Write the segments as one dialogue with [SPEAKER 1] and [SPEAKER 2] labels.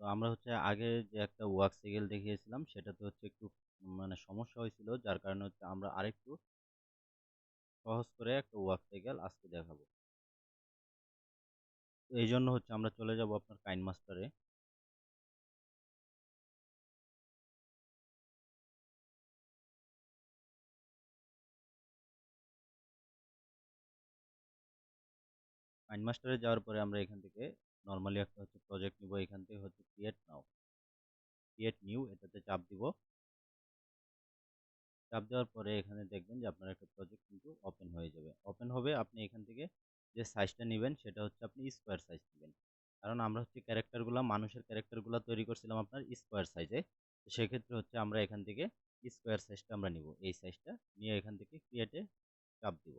[SPEAKER 1] তো আমরা হচ্ছে আগে যে একটা ওয়াক সাইকেল দেখিয়েছিলাম সেটাতে হচ্ছে একটু মানে সমস্যা হয়েছিল, যার কারণে হচ্ছে আমরা আরেকটু সহজ করে একটা ওয়াক সাইকেল আজকে দেখাবো। তো এই জন্য হচ্ছে আমরা চলে যাব আপনার কাইন মাস্টারে। কাইন মাস্টারে যাওয়ার পরে আমরা এখান থেকে নর্মালি একটা হচ্ছে প্রজেক্ট নিব, এখান থেকে হচ্ছে ক্রিয়েট নাও, ক্রিয়েট নিউ এটাতে চাপ দিব। চাপ দেওয়ার পরে এখানে দেখবেন যে আপনার একটা প্রজেক্ট কিন্তু ওপেন হয়ে যাবে। ওপেন হবে, আপনি এখান থেকে যে সাইজটা নেবেন সেটা হচ্ছে আপনি স্কোয়ার সাইজ নেবেন, কারণ আমরা হচ্ছে ক্যারেক্টারগুলো, মানুষের ক্যারেক্টারগুলো তৈরি করছিলাম আপনার স্কোয়ার সাইজে। তো সেক্ষেত্রে হচ্ছে আমরা এখান থেকে স্কোয়ার সাইজটা আমরা নিব, এই সাইজটা নিয়ে এখান থেকে ক্রিয়েটে চাপ দিব।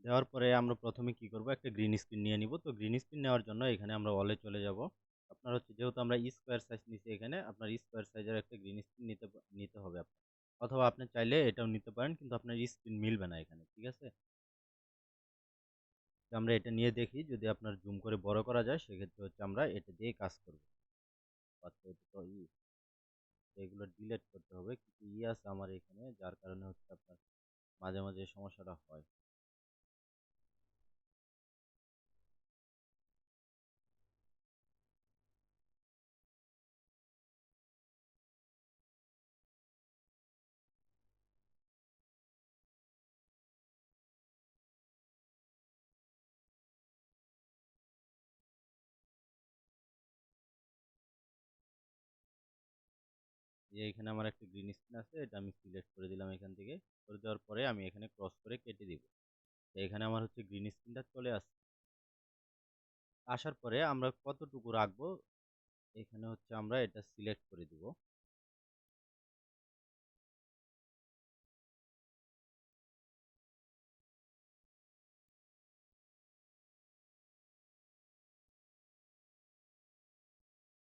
[SPEAKER 1] দেওয়ার পরে আমরা প্রথমে কি করব, একটা গ্রিন স্ক্রিন নিয়ে নিব। তো গ্রিন স্ক্রিন নেওয়ার জন্য এখানে আমরা অলে চলে যাব। আপনার হচ্ছে যেহেতু আমরা স্কোয়ার সাইজ নিছি, এখানে আপনার স্কোয়ার সাইজের একটা গ্রিন স্ক্রিন নিতে হবে আপনার, অথবা আপনি চাইলে এটাও নিতে পারেন, কিন্তু আপনার স্ক্রিন মিলবে না এখানে, ঠিক আছে? তো আমরা এটা নিয়ে দেখি যদি আপনার জুম করে বড় করা যায়, সেক্ষেত্রে হচ্ছে আমরা এটা দিয়ে কাজ করব। আচ্ছা, এটা তো এগুলো ডিলিট করতে হবে, কিছু আছে আমার এখানে, যার কারণে হচ্ছে আপনার মাঝে মাঝে সমস্যাটা হয়। যে এখানে আমার একটা গ্রিন স্ক্রিন আছে, এটা আমি সিলেক্ট করে দিলাম এখান থেকে। করে দেওয়ার পরে আমি এখানে ক্রস করে কেটে দিব। তো এখানে আমার হচ্ছে গ্রিন স্ক্রিনটা চলে আসছে। আসার পরে আমরা কতটুকু রাখবো, এখানে হচ্ছে আমরা এটা সিলেক্ট করে দিব।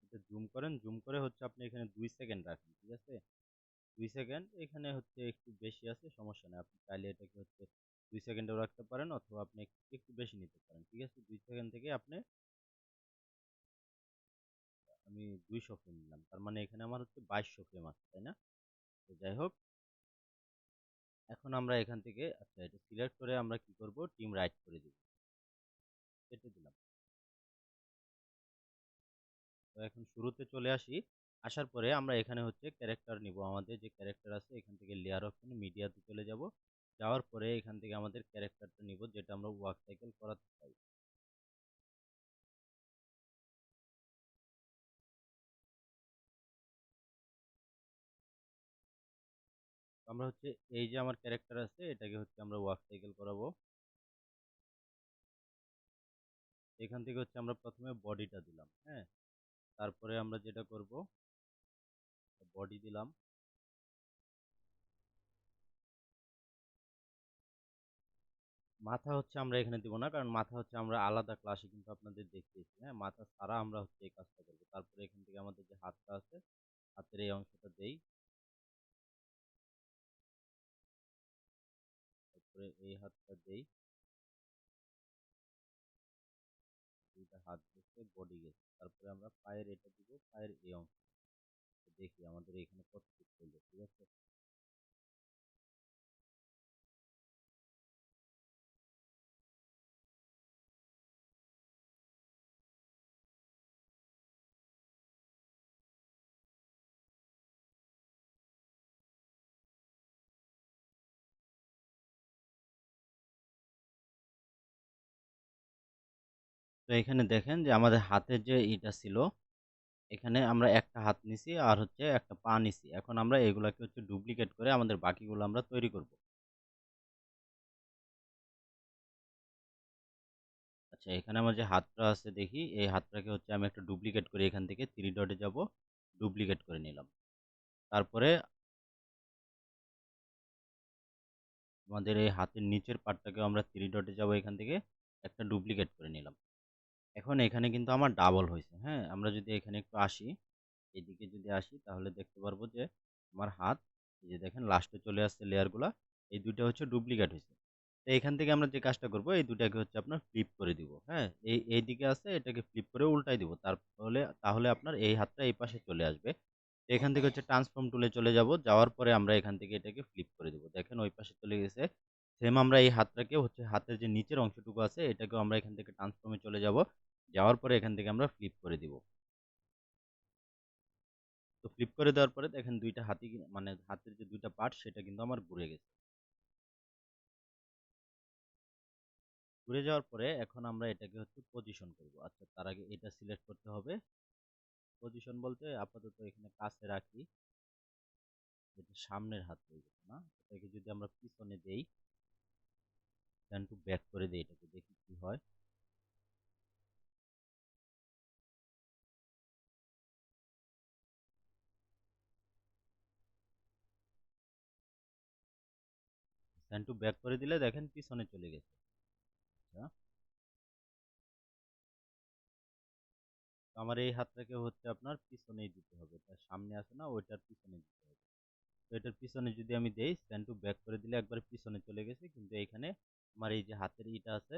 [SPEAKER 1] এটা জুম করেন, জুম করে হচ্ছে আপনি এখানে 2 সেকেন্ড রাখেন, ঠিক আছে? 2 সেকেন্ড এখানে হচ্ছে একটু বেশি আছে, সমস্যা নেই, আপনি চাইলে এটাকে হচ্ছে 2 সেকেন্ডেও রাখতে পারেন, অথবা আপনি একটু একটু বেশি নিতে পারেন, ঠিক আছে? 2 সেকেন্ড থেকে আপনি, আমি 200 ফ্রেম নিলাম, তার মানে এখানে আমার হচ্ছে 2200 ফ্রেম আছে, তাই না? তো যাই হোক, এখন আমরা এখান থেকে আচ্ছা এটা সিলেক্ট করে আমরা কি করব, টিম রাইট করে দিব, কেটে দিলাম। তো এখন শুরুতে চলে আসি। আসার পরে আমরা এখানে হচ্ছে ক্যারেক্টার নিব, আমাদের যে ক্যারেক্টার আছে এখান থেকে লেয়ার অপশন মিডিয়াতে চলে যাব। যাওয়ার পরে এখান থেকে আমাদের ক্যারেক্টারটা নিব, যেটা আমরা ওয়ার্ক সাইকেল করাতে চাই। তো আমরা হচ্ছে এই যে আমার ক্যারেক্টার আছে এটাকে হচ্ছে আমরা ওয়ার্ক সাইকেল করাবো। এখান থেকে হচ্ছে আমরা প্রথমে বডিটা দিলাম, হ্যাঁ। তারপরে আমরা যেটা করব, বডি দিলাম। মাথা হচ্ছে আমরা এখানে দিব না, কারণ মাথা হচ্ছে আমরা আলাদা ক্লাসে কিন্তু আপনাদের দেখিয়েছি, হ্যাঁ। মাথা ছাড়া আমরা হচ্ছে এই কাজটা করবো। তারপরে এখান থেকে আমাদের যে হাতটা আছে, হাতের এই অংশটা দেই। তারপরে এই হাতটা দেই, দুইটা হাত গেছে, বডি গেছে। তারপরে আমরা পায়ের এটা দিব, পায়ের এই অংশ। দেখি আমাদের এখানে কত কিছু হলো, ঠিক আছে? তো এখানে দেখেন যে আমাদের হাতের যে এটা ছিল, এখানে আমরা একটা হাত নিছি আর হচ্ছে একটা পা নিছি। এখন আমরা এগুলাকে হচ্ছে ডুপ্লিকেট করে আমাদের বাকিগুলো আমরা তৈরি করব। আচ্ছা, এখানে আমার যে হাতটা আছে দেখি, এই হাতটাকে হচ্ছে আমি একটা ডুপ্লিকেট করে এখান থেকে 3 ডটে যাব, ডুপ্লিকেট করে নিলাম। তারপরে আমাদের এই হাতের নিচের পার্টটাকেও আমরা 3 ডটে যাব, এখান থেকে একটা ডুপ্লিকেট করে নিলাম। এখন এখানে কিন্তু আমার ডাবল হয়েছে, হ্যাঁ? আমরা যদি এখানে একটু আসি, এদিকে যদি আসি তাহলে দেখতে পারবো যে আমার হাত, এই যে দেখেন লাস্টে চলে আসছে লেয়ারগুলা, এই দুইটা হচ্ছে ডুপ্লিকেট হয়েছে। তো এখান থেকে আমরা যে কাজটা করব, এই দুটাকে হচ্ছে আপনার ফ্লিপ করে দিব, হ্যাঁ? এই দিকে আছে, এটাকে ফ্লিপ করে উল্টাই দিব, তাহলে আপনার এই হাতটা এই পাশে চলে আসবে। তো এখান থেকে হচ্ছে ট্রান্সফর্ম টুলে চলে যাব, যাওয়ার পরে আমরা এখান থেকে এটাকে ফ্লিপ করে দিব, দেখেন ওই পাশে চলে গেছে। সেম আমরা এই হাতটাকে হচ্ছে হাতের যে নিচের অংশটুকু আছে এটাকেও আমরা এখান থেকে ট্রান্সফর্মে চলে যাব, যাওয়ার পরে এখান থেকে আমরা ফ্লিপ করে দিব। তো ফ্লিপ করে দেওয়ার পরে দেখেন দুইটা হাতই মানে হাতের যে দুইটা পার্ট সেটা কিন্তু আমার ঘুরে গেছে। ঘুরে যাওয়ার পরে এখন আমরা এটাকে হচ্ছে পজিশন করব। আচ্ছা, তার আগে এটা সিলেক্ট করতে হবে। পজিশন বলতে আপাতত এখানে কাছে রাখি, এটা সামনের হাত হয়ে গেছে না, এটাকে যদি আমরা পিছনে দেই, দেন টু ব্যাক করে দেই, এটাকে দেখি কি হয়। দেন টু ব্যাক করে দিলে দেখেন পিছনে চলে গেছে। আচ্ছা, তো আমার এই হাতটাকে হচ্ছে আপনার পিছনেই দিতে হবে, তার সামনে আছে না ওইটার পিছনে দিতে হবে। তো এটার পিছনে যদি আমি দেই, স্ট্যান্ড টু ব্যাক করে দিলে একবার পিছনে চলে গেছে, কিন্তু এইখানে আমার এই যে হাতের ইটা আছে,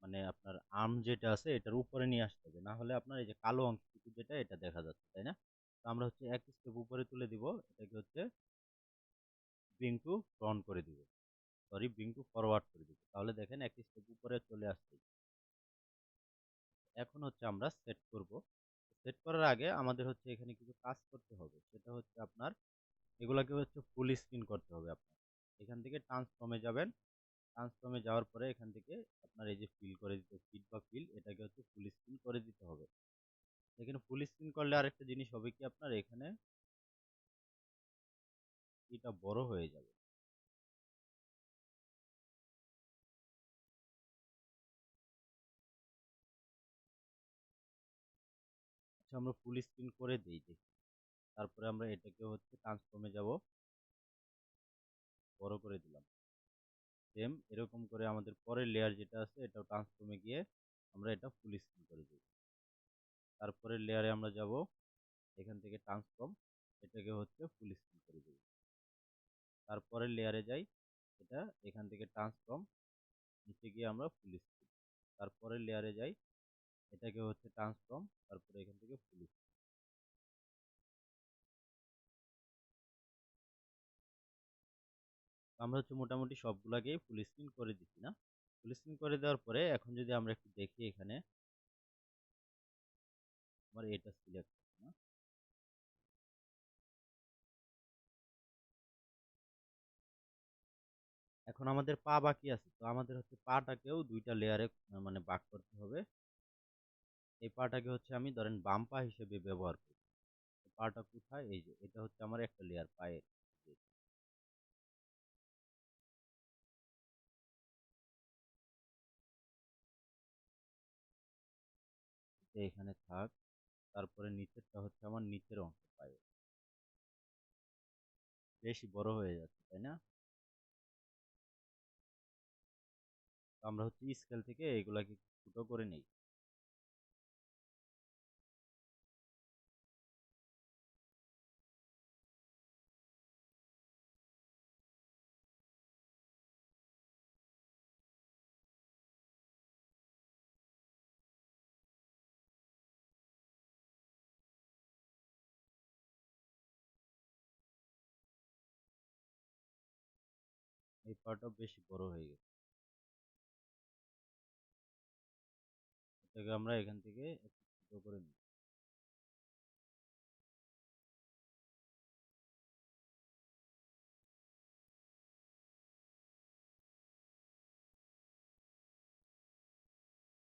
[SPEAKER 1] মানে আপনার আর্ম যেটা আছে এটার উপরে নিয়ে আসতে হবে, না হলে আপনার এই যে কালো অংশটুকু যেটা এটা দেখা যাচ্ছে, তাই না? তো আমরা হচ্ছে এক স্টেপ উপরে তুলে দিব, এটাকে হচ্ছে ব্রিং টু ফ্রন্ট করে দিব, সরি ব্রিং টু ফরওয়ার্ড করে দিব, তাহলে দেখেন এক স্টেপ উপরে চলে আসছে। এখন হচ্ছে আমরা সেট করব। সেট করার আগে আমাদের হচ্ছে এখানে কিছু কাজ করতে হবে, সেটা হচ্ছে আপনার এগুলাকে হচ্ছে ফুল স্ক্রিন করতে হবে। আপনার এখান থেকে ট্রান্সফর্মে যাবেন, ট্রান্সফর্মে যাওয়ার পরে এখান থেকে আপনার এই যে ফিল করে দিতে, ফিট বা ফিল, এটাকে হচ্ছে ফুল স্ক্রিন করে দিতে হবে। এখানে ফুল স্ক্রিন করলে আরেকটা জিনিস হবে কি, আপনার এখানে এটা বড় হয়ে যাবে। আচ্ছা, আমরা ফুল স্ক্রিন করে দিই দেখি, তারপরে আমরা এটাকে হচ্ছে ট্রান্সফর্মে যাব, বড় করে দিলাম। সেম এরকম করে আমাদের পরের লেয়ার যেটা আছে এটাও ট্রান্সফর্মে গিয়ে আমরা এটা ফুল স্ক্রিন করে দিই। তারপরের লেয়ারে আমরা যাব, এখান থেকে ট্রান্সফর্ম, এটাকে হচ্ছে ফুল স্ক্রিন করে দিই। তারপরের লেয়ারে যাই, এটা এখান থেকে ট্রান্সফর্ম, নিচে গিয়ে আমরা ফুল স্ক্রিন। তারপরের লেয়ারে যাই, এটাকে হচ্ছে ট্রান্সফর্ম, তারপরে এখান থেকে ফুল স্ক্রিন। আমরা হচ্ছে মোটামুটি সবগুলাকেই ফুল স্ক্রিন করে দিচ্ছি না। ফুল স্ক্রিন করে দেওয়ার পরে এখন যদি আমরা একটু দেখি, এখানে আমার এটা সিলেক্ট না, এখন আমাদের পা বাকি আছে, তো আমাদের হচ্ছে পাটাকেও দুইটা লেয়ারে মানে ভাগ করতে হবে। এই পাটাকে হচ্ছে আমি ধরেন বাম পা হিসেবে ব্যবহার করি। পাটা কোথায়, এই যে এটা হচ্ছে আমার একটা লেয়ার পায়ের, এখানে থাক। তারপরে নিচেরটা হচ্ছে আমার নিচের অংশ পায়ের, বেশি বড় হয়ে যাচ্ছে, তাই না? তো আমরা হচ্ছে স্কেল থেকে এগুলাকে ছোট করে নেই। এই পাটা বেশি বড় হয়ে গেছে, এটাকে আমরা এখান থেকে একটু ছোট করে নিই।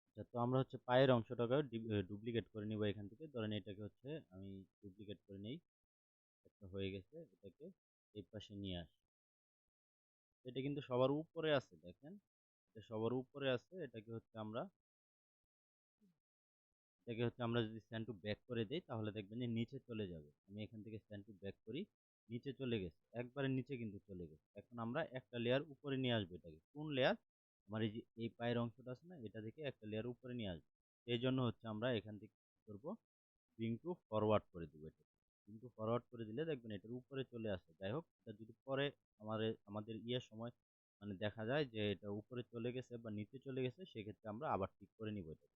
[SPEAKER 1] আচ্ছা, তো আমরা হচ্ছে পায়ের অংশটাকে ডুপ্লিকেট করে নিব, এখান থেকে ধরেন এটাকে হচ্ছে আমি ডুপ্লিকেট করে নেই, একটা হয়ে গেছে, এটাকে এই পাশে নিয়ে আসি। এটা কিন্তু সবার উপরে আছে, দেখেন এটা সবার উপরে আছে, এটাকে হচ্ছে আমরা যদি স্ট্যান্ড টু ব্যাক করে দেই তাহলে দেখবেন যে নিচে চলে যাবে। আমি এখান থেকে স্ট্যান্ড টু ব্যাক করি, নিচে চলে গেছে, একবারে নিচে কিন্তু চলে গেছে। এখন আমরা একটা লেয়ার উপরে নিয়ে আসবো এটাকে। কোন লেয়ার? আমার এই যে এই পায়ের অংশটা আছে না, এটা থেকে একটা লেয়ার উপরে নিয়ে আসবো। এই জন্য হচ্ছে আমরা এখান থেকে কি করবো, ব্রিং টু ফরওয়ার্ড করে দিব। এটা ব্রিং টু ফরওয়ার্ড করে দিলে দেখবেন এটার উপরে চলে আসে। যাই হোক, এটা যদি পরে আমাদের ইয়ের সময় মানে দেখা যায় যে এটা উপরে চলে গেছে বা নিচে চলে গেছে, সেক্ষেত্রে আমরা আবার ঠিক করে নিব এটা।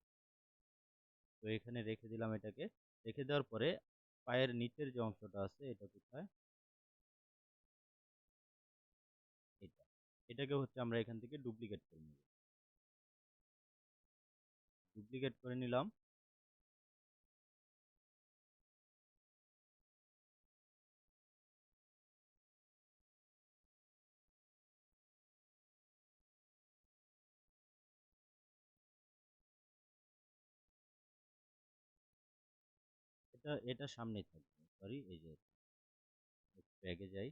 [SPEAKER 1] তো এখানে রেখে দিলাম এটাকে। রেখে দেওয়ার পরে পায়ের নিচের যে অংশটা আছে, এটা কোথায়? এটা। এটাকে হচ্ছে আমরা এখান থেকে ডুপ্লিকেট করে নিব। ডুপ্লিকেট করে নিলাম। এটা সামনেই থাকবে, সরি, এই যে ব্যাগে যাই।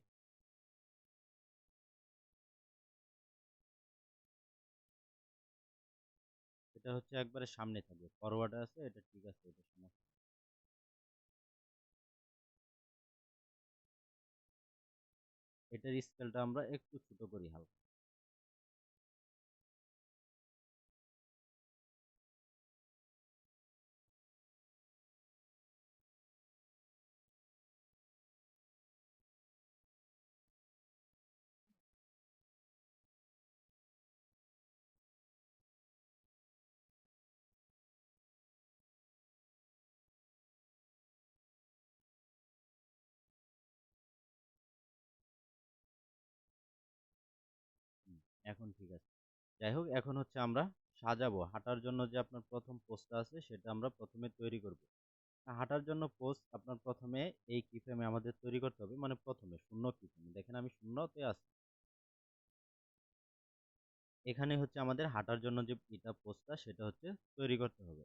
[SPEAKER 1] এটা হচ্ছে একবারে সামনে থাকবে, ফরওয়ার্ডে আছে, এটা ঠিক আছে, এটা সমস্যা নেই। এটার স্কেলটা আমরা একটু ছোট করি হালকা। হুম, এখন ঠিক আছে। যাই হোক, এখন হচ্ছে আমরা সাজাবো। হাঁটার জন্য যে আপনার প্রথম পোস্টটা আছে, সেটা আমরা প্রথমে তৈরি করব। হাঁটার জন্য পোস্ট আপনার প্রথমে এই কি ফ্রেমে আমাদের তৈরি করতে হবে, মানে প্রথমে শূন্য কি ফ্রেমে। দেখেন আমি শূন্যতে আছি। এখানে হচ্ছে আমাদের হাঁটার জন্য যে এটা পোস্টটা, সেটা হচ্ছে তৈরি করতে হবে।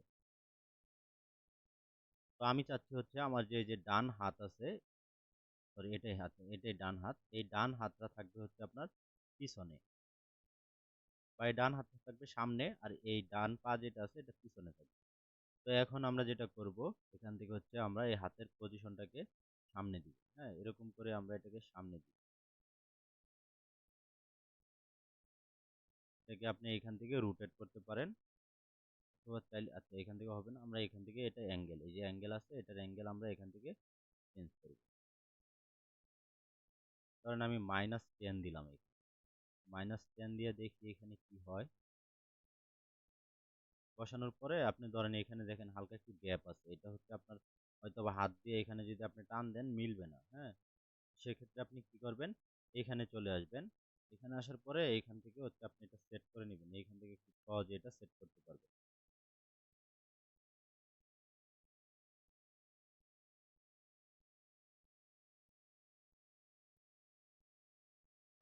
[SPEAKER 1] তো আমি চাচ্ছি হচ্ছে আমার যে ডান হাত আছে, সরি, এটাই হাত, এটাই ডান হাত। এই ডান হাতটা থাকবে হচ্ছে আপনার পিছনে, বা এই ডান হাতটা থাকবে সামনে, আর এই ডান পা যেটা আছে এটা পিছনে থাকবে। তো এখন আমরা যেটা করব, এখান থেকে হচ্ছে আমরা এই হাতের পজিশনটাকে সামনে দিব। হ্যাঁ, এরকম করে আমরা এটাকে সামনে দিই। এটাকে আপনি এখান থেকে রোটেট করতে পারেন, অথবা চাইলে, আচ্ছা এখান থেকে হবে না, আমরা এখান থেকে এটা অ্যাঙ্গেল, এই যে অ্যাঙ্গেল আছে, এটার অ্যাঙ্গেল আমরা এখান থেকে চেঞ্জ করব। কারণ আমি -10 দিলাম, এখানে -10 দিয়ে দেখি এখানে কি হয়। বসানোর পরে আপনি ধরেন এখানে দেখেন হালকা একটু গ্যাপ আছে, এটা হচ্ছে আপনার হয়তো বা হাত দিয়ে এখানে যদি আপনি টান দেন মিলবে না। হ্যাঁ, সেক্ষেত্রে আপনি কি করবেন, এখানে চলে আসবেন। এখানে আসার পরে এখান থেকে হচ্ছে আপনি এটা সেট করে নেবেন, এইখান থেকে খুব সহজে এটা সেট করতে পারবেন।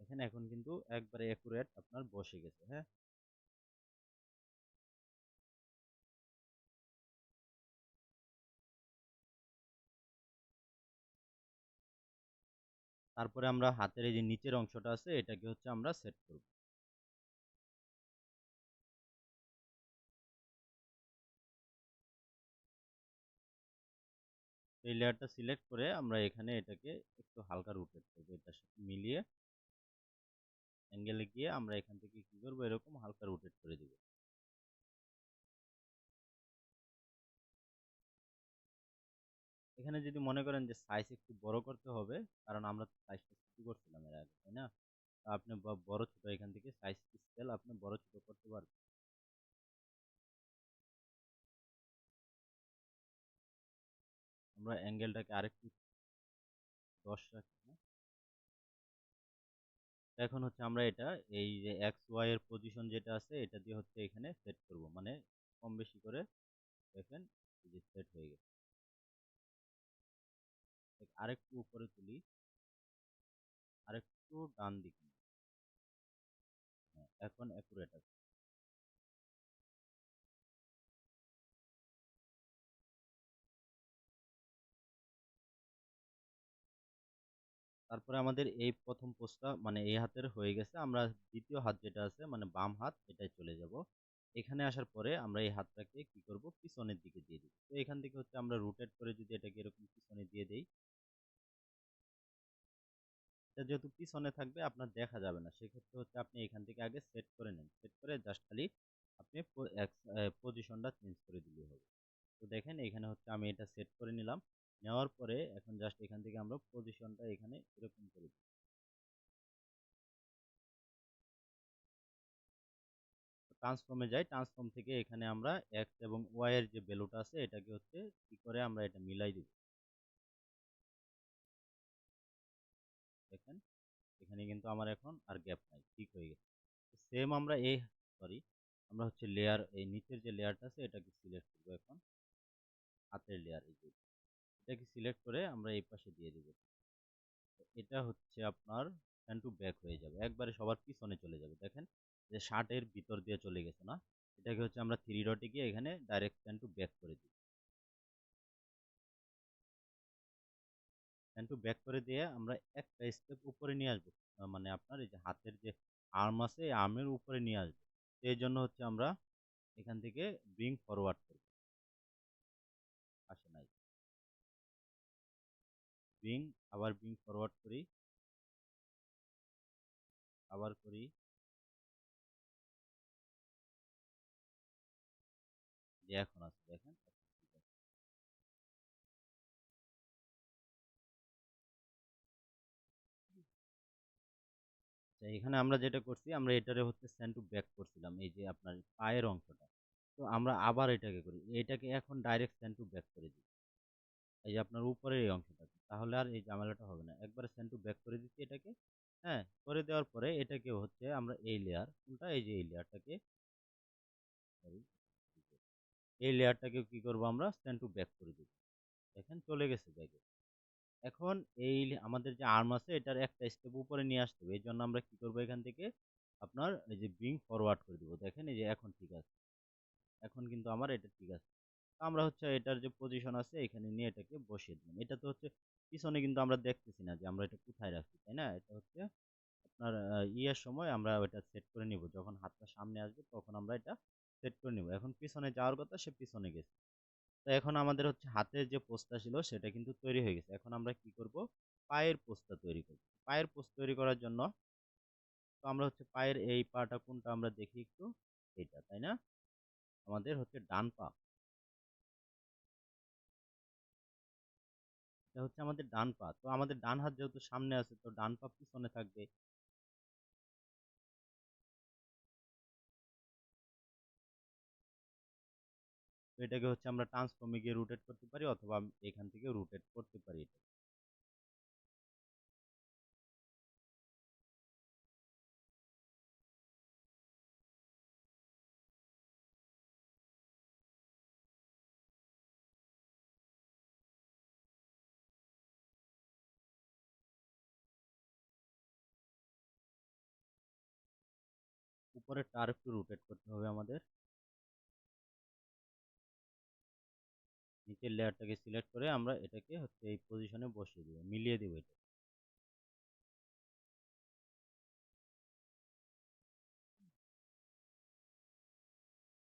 [SPEAKER 1] দেখেন এখন কিন্তু একবারে অ্যাকুরেট আপনার বসে গেছে। হ্যাঁ, তারপরে আমরা হাতের এই যে নিচের অংশটা আছে, এটাকে হচ্ছে আমরা সেট করব। এই লেয়ারটা সিলেক্ট করে আমরা এখানে এটাকে একটু হালকা রোটেট করব, এটার সাথে মিলিয়ে অ্যাঙ্গেলে গিয়ে আমরা এখান থেকে কি করব, এরকম হালকা রোটেট করে দিব। এখানে যদি মনে করেন যে সাইজ একটু বড় করতে হবে, কারণ আমরা তো সাইজটা ছোট করছিলাম এর আগে, তাই না? তো আপনি বড় ছোট এখান থেকে সাইজ স্কেল আপনি বড় ছোট করতে পারবেন। আমরা অ্যাঙ্গেলটাকে আরেকটু 10 রাখি, হ্যাঁ? এখন হচ্ছে আমরা এটা এই যে এক্স ওয়াই এর পজিশন যেটা আছে, এটা দিয়ে হচ্ছে এখানে সেট করব, মানে কম বেশি করে দেখেন এই যে সেট হয়ে গেছে। আরেকটু উপরে তুলি, আরেকটু ডান দিকে। হ্যাঁ, এখন অ্যাকুরেট আছে। তারপরে আমাদের এই প্রথম পোস্টটা মানে এই হাতের হয়ে গেছে। আমরা দ্বিতীয় হাত যেটা আছে মানে বাম হাত, এটাই চলে যাব। এখানে আসার পরে আমরা এই হাতটাকে কি করব, পিছনের দিকে দিয়ে দিব। তো এখান থেকে হচ্ছে আমরা রোটেট করে যদি এটাকে এরকম পিছনে দিয়ে দেই, এটা যেহেতু পিছনে থাকবে আপনার দেখা যাবে না, সেক্ষেত্রে হচ্ছে আপনি এখান থেকে আগে সেট করে নেন, সেট করে জাস্ট খালি আপনি পজিশনটা চেঞ্জ করে দিলেই হবে। তো দেখেন এখানে হচ্ছে আমি এটা সেট করে নিলাম, নেওয়ার পরে এখন জাস্ট এখান থেকে আমরা পজিশনটা এখানে এরকম করে দিই। ট্রান্সফর্মে যাই, ট্রান্সফর্ম থেকে এখানে আমরা এক্স এবং ওয়াই এর যে ভ্যালুটা আছে এটাকে হচ্ছে কি করে আমরা এটা মিলাই দিব। দেখেন এখানে কিন্তু আমার এখন আর গ্যাপ নাই, ঠিক হয়ে গেছে। সেম আমরা এই সরি আমরা হচ্ছে লেয়ার, এই নিচের যে লেয়ারটা আছে এটাকে সিলেক্ট করবো এখন, হাতের লেয়ার, এই যে এটাকে সিলেক্ট করে আমরা এই পাশে দিয়ে দেব। এটা হচ্ছে আপনার ফ্রন্ট টু ব্যাক হয়ে যাবে, একবারে সবার পিছনে চলে যাবে। দেখেন যে শার্টের ভিতর দিয়ে চলে গেছে না, এটাকে হচ্ছে আমরা থ্রি ডটে গিয়ে এখানে ডাইরেক্ট ফ্রন্ট টু ব্যাক করে দিই। ফ্রন্ট টু ব্যাক করে দিয়ে আমরা একটা স্টেপ উপরে নিয়ে আসবো, মানে আপনার এই যে হাতের যে আর্ম আছে এই আর্মের উপরে নিয়ে আসবো। এই জন্য হচ্ছে আমরা এখান থেকে ব্রিং ফরওয়ার্ড করব, আসে নাই ব্রিং, আবার ব্রিং ফরওয়ার্ড করি, আবার করি, যে এখন আছে দেখেন। আচ্ছা, এখানে আমরা যেটা করছি আমরা এটারে হচ্ছে সেন্ড টু ব্যাক করছিলাম, এই যে আপনার পায়ের অংশটা। তো আমরা আবার এটাকে করি, এটাকে এখন ডাইরেক্ট সেন্ড টু ব্যাক করে দিই, এই যে আপনার উপরের এই অংশটাকে, তাহলে আর এই ঝামেলাটা হবে না। একবারে সেন্ড টু ব্যাক করে দিচ্ছি এটাকে। হ্যাঁ, করে দেওয়ার পরে এটাকে হচ্ছে আমরা এই লেয়ার কোনটা, এই যে এই লেয়ারটাকে, সরি, এই লেয়ারটাকে কি করব আমরা সেন্ড টু ব্যাক করে দিব। দেখেন চলে গেছে ব্যাকে। এখন এই আমাদের যে আর্ম আছে এটার একটা স্টেপ উপরে নিয়ে আসতে হবে, এই জন্য আমরা কি করব এখান থেকে আপনার এই যে ব্রিং ফরওয়ার্ড করে দিব। দেখেন এই যে এখন ঠিক আছে, এখন কিন্তু আমার এটা ঠিক আছে। আমরা হচ্ছে এটার যে পজিশন আছে এখানে নিয়ে এটাকে বসিয়ে দিলাম। এটা তো হচ্ছে পিছনে কিন্তু আমরা দেখতেছি না যে আমরা এটা কোথায় রাখছি, তাই না? এটা হচ্ছে আপনার ইয়ের সময় আমরা ওটা সেট করে নিব, যখন হাতটা সামনে আসবে তখন আমরা এটা সেট করে নিব। এখন পিছনে যাওয়ার কথা, সে পিছনে গেছে। তো এখন আমাদের হচ্ছে হাতের যে পোস্টটা ছিল সেটা কিন্তু তৈরি হয়ে গেছে। এখন আমরা কি করব, পায়ের পোস্টটা তৈরি করব। পায়ের পোস্ট তৈরি করার জন্য তো আমরা হচ্ছে পায়ের এই পাটা কোনটা আমরা দেখি একটু, এইটা তাই না? আমাদের হচ্ছে ডান পা, এটা হচ্ছে আমাদের ডান পা। তো আমাদের ডান হাত যেহেতু সামনে আছে তো ডান পা পিছনে থাকবে। তো এটাকে হচ্ছে আমরা ট্রান্সফর্মে গিয়ে রোটেট করতে পারি, অথবা এখান থেকে রোটেট করতে পারি এটা। উপরেরটা আর একটু রোটেট করতে হবে আমাদের। নিচের লেয়ারটাকে সিলেক্ট করে আমরা এটাকে হচ্ছে এই পজিশনে বসিয়ে দিব, মিলিয়ে দিব এটা।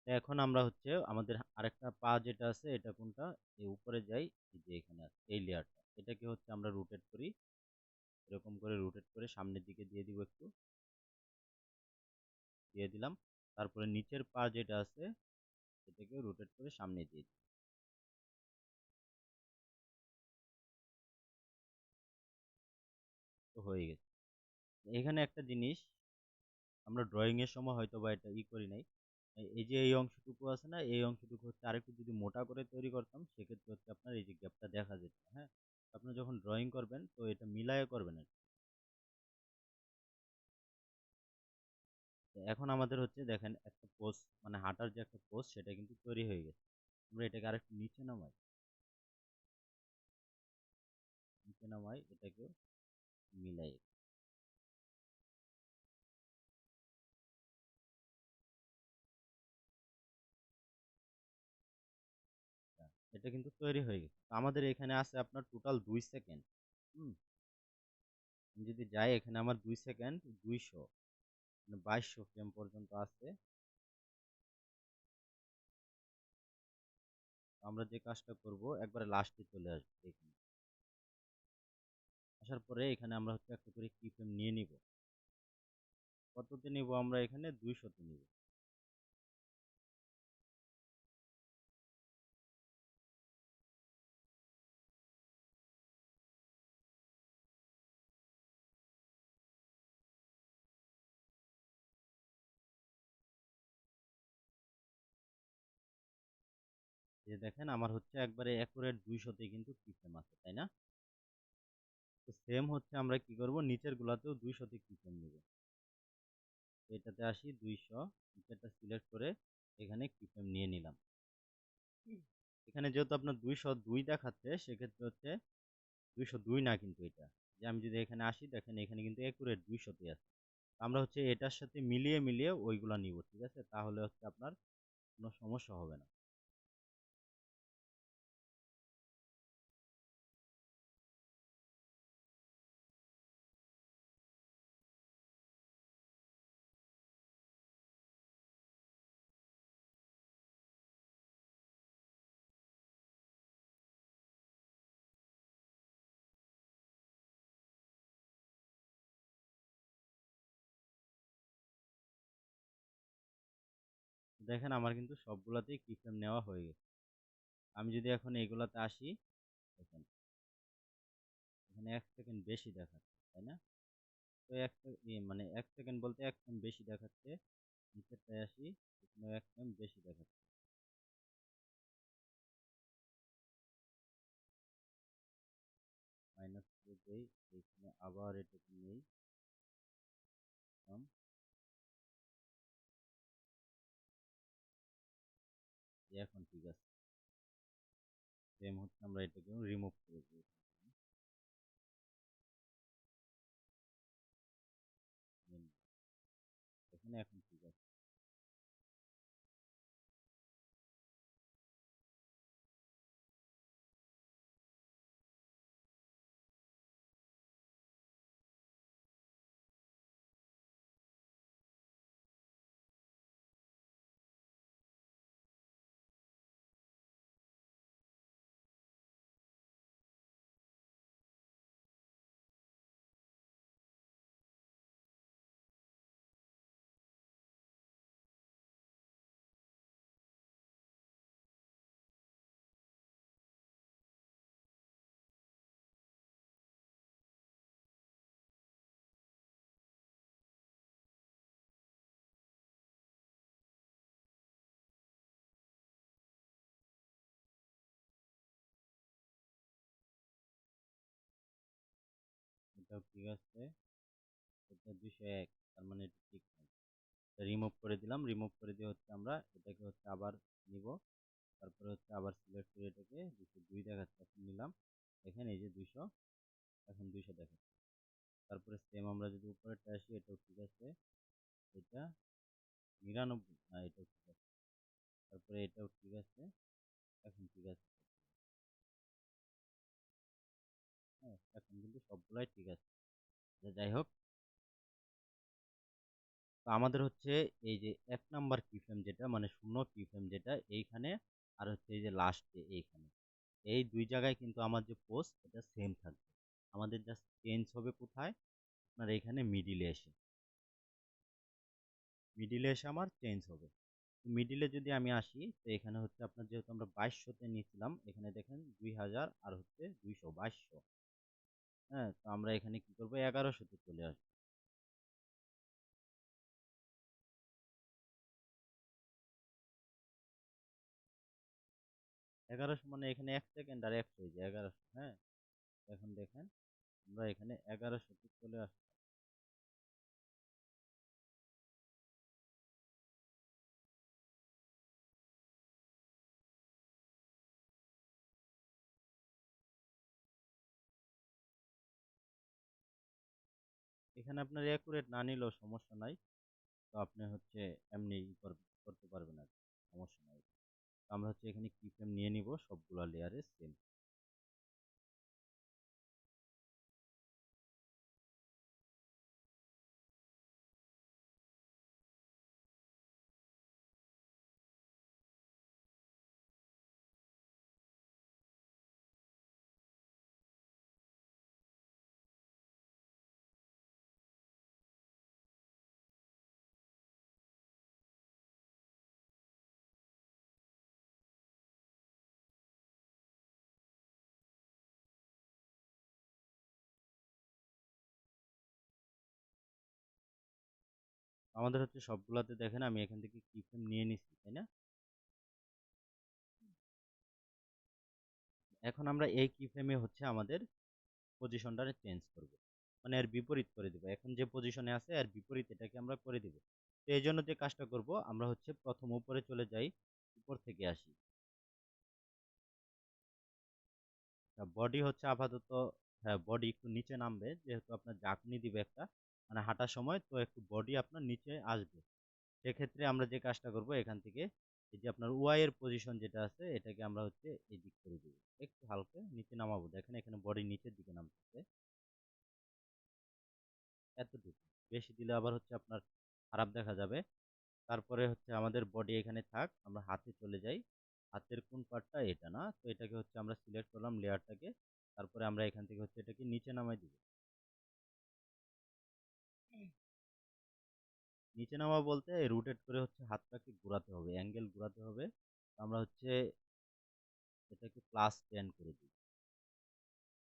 [SPEAKER 1] তো এখন আমরা হচ্ছে আমাদের আরেকটা পা যেটা আছে এটা কোনটা, এই উপরে যাই, এই যে এখানে আছে এই লেয়ারটা, এটাকে হচ্ছে আমরা রোটেট করি, এরকম করে রোটেট করে সামনের দিকে দিয়ে দিব একটু, দিয়ে দিলাম। তারপরে নিচের পা যেটা আছে এটাকে রোটেট করে সামনে দিয়ে দিই। তো হয়ে গেছে। এখানে একটা জিনিস আমরা ড্রয়িং এর সময় হয়তো বা এটা করি নাই, এই যে এই অংশটুকু আছে না, এই অংশটুকু হচ্ছে আরেকটু যদি মোটা করে তৈরি করতাম সেক্ষেত্রে হচ্ছে আপনার এই যে গ্যাপটা দেখা যেত। হ্যাঁ, আপনি যখন ড্রয়িং করবেন তো এটা মিলায়ে করবেন আর কি। তো এখন আমাদের হচ্ছে দেখেন একটা পোস্ট, মানে হাঁটার যে একটা পোস্ট সেটা কিন্তু তৈরি হয়ে গেছে। আমরা এটাকে আরেকটু নিচে নামাই, নিচে নামাই এটাকে মিলাই। আচ্ছা, এটা কিন্তু তৈরি হয়ে গেছে। তো আমাদের এখানে আছে আপনার টোটাল 2 সেকেন্ড। হুম, আমি যদি যাই এখানে আমার 2 সেকেন্ড 200, মানে 2200 ফ্রেম পর্যন্ত আছে। আমরা যে কাজটা করব একবারে লাস্টে চলে আসবো এখানে। আসার পরে এখানে আমরা হচ্ছে একটা করে কি ফ্রেম নিয়ে নিব। কততে নিব আমরা এখানে 200তে নিব। যে দেখেন আমার হচ্ছে একবারে অ্যাকুরেট 200তে কিন্তু কি ফ্রেম আছে, তাই না? তো সেম হচ্ছে আমরা কি করব, নিচের গুলাতেও 200তে কি ফ্রেম নিব। এটাতে আসি 200, নিচেরটা সিলেক্ট করে এখানে কি ফ্রেম নিয়ে নিলাম। এখানে যেহেতু আপনার 202 দেখাচ্ছে, সেক্ষেত্রে হচ্ছে 202 না, কিন্তু এটা যে আমি যদি এখানে আসি, দেখেন এখানে কিন্তু একুরেট 200তে আছে। আমরা হচ্ছে এটার সাথে মিলিয়ে মিলিয়ে ওইগুলা নিব, ঠিক আছে? তাহলে হচ্ছে আপনার কোনো সমস্যা হবে না। দেখেন আমার কিন্তু সবগুলাতেই কি ফ্রেম নেওয়া হয়ে গেছে। আমি যদি এখন এইগুলাতে আসি, দেখেন এখানে 1 সেকেন্ড বেশি দেখাচ্ছে, তাই না? তো মানে 1 সেকেন্ড বলতে 1 ফ্রেম বেশি দেখাচ্ছে। নিচেরটায় আসি, এখানেও 1 ফ্রেম বেশি দেখাচ্ছে। মাইনাস করে দেই, এইখানে আবার এটাকে নেই, এখন ঠিক আছে। সেম হচ্ছে আমরা এটাকে রিমুভ করে দিই, এখানে এখন ঠিক আছে। এটাও ঠিক আছে, এটা 201, তার মানে এটা ঠিক নেই। রিমুভ করে দিলাম, রিমুভ করে দিয়ে হচ্ছে আমরা এটাকে হচ্ছে আবার নিব। তারপরে হচ্ছে আবার সিলেক্ট করে এটাকে 202 দেখাচ্ছে, এখন নিলাম। এখানে এই যে 200, এখন 200 দেখাচ্ছে। তারপরে সেম আমরা যদি উপরেরটা আসি, এটাও ঠিক আছে। এটা 99, না এটাও ঠিক আছে। তারপরে এটাও ঠিক আছে, এখন ঠিক আছে। হ্যাঁ, এখন কিন্তু সবগুলাই ঠিক আছে। যাই হোক, তো আমাদের হচ্ছে এই যে 1 নাম্বার কি ফ্রেম যেটা, মানে শূন্য কি ফ্রেম যেটা এইখানে, আর হচ্ছে এই যে লাস্টে এইখানে, এই দুই জায়গায় কিন্তু আমার যে পোস্ট এটা সেম থাকবে। আমাদের জাস্ট চেঞ্জ হবে কোথায়, আপনার এইখানে মিডিলে এসে আমার চেঞ্জ হবে। মিডিলে যদি আমি আসি, তো এখানে হচ্ছে আপনার যেহেতু আমরা 2200তে নিয়েছিলাম, এখানে দেখেন 2000 আর হচ্ছে 200, 2200। হ্যাঁ, তো আমরা এখানে কি করবো, 1100তে চলে আসবো। 1100 মানে এখানে 1 সেকেন্ড আর 100, এই যে 1100। হ্যাঁ, এখন দেখেন আমরা এখানে 1100তে চলে আসবো। এখানে আপনার অ্যাকুরেট না নিলেও সমস্যা নাই, তো আপনি হচ্ছে এমনি করতে পারবেন আর কি, সমস্যা নাই। তো আমরা হচ্ছে এখানে কি ফ্রেম নিয়ে নিব সবগুলা লেয়ারে সেম। আমাদের হচ্ছে সবগুলাতে দেখেন আমি এখান থেকে কি ফ্রেম নিয়ে নিছি, তাই না? এখন আমরা এই কি ফ্রেমে হচ্ছে আমাদের পজিশনটা চেঞ্জ করব, মানে এর বিপরীত করে দিব। এখন যে পজিশনে আছে এর বিপরীত এটাকে আমরা করে দিব। তো এই জন্য যে কাজটা করব, আমরা হচ্ছে প্রথম উপরে চলে যাই, উপর থেকে আসি। বডি হচ্ছে আপাতত, হ্যাঁ বডি একটু নিচে নামবে, যেহেতু আপনার ঝাঁকুনি দিবে একটা, মানে হাঁটার সময় তো একটু বডি আপনার নিচে আসবে। সেক্ষেত্রে আমরা যে কাজটা করব, এখান থেকে এই যে আপনার ওয়াই এর পজিশন যেটা আছে এটাকে আমরা হচ্ছে এই দিক করে দিব, একটু হালকা নিচে নামাবো। দেখেন এখানে বডি নিচের দিকে নামতেছে, এতটুকু। বেশি দিলে আবার হচ্ছে আপনার খারাপ দেখা যাবে। তারপরে হচ্ছে আমাদের বডি এখানে থাক, আমরা হাতে চলে যাই। হাতের কোন পার্টটা, এটা না, তো এটাকে হচ্ছে আমরা সিলেক্ট করলাম লেয়ারটাকে। তারপরে আমরা এখান থেকে হচ্ছে এটাকে নিচে নামাই দিব। নিচে নামা বলতে রোটেট করে হচ্ছে হাতটাকে ঘোরাতে হবে, অ্যাঙ্গেল ঘোরাতে হবে। আমরা হচ্ছে এটাকে +10 করে দিই,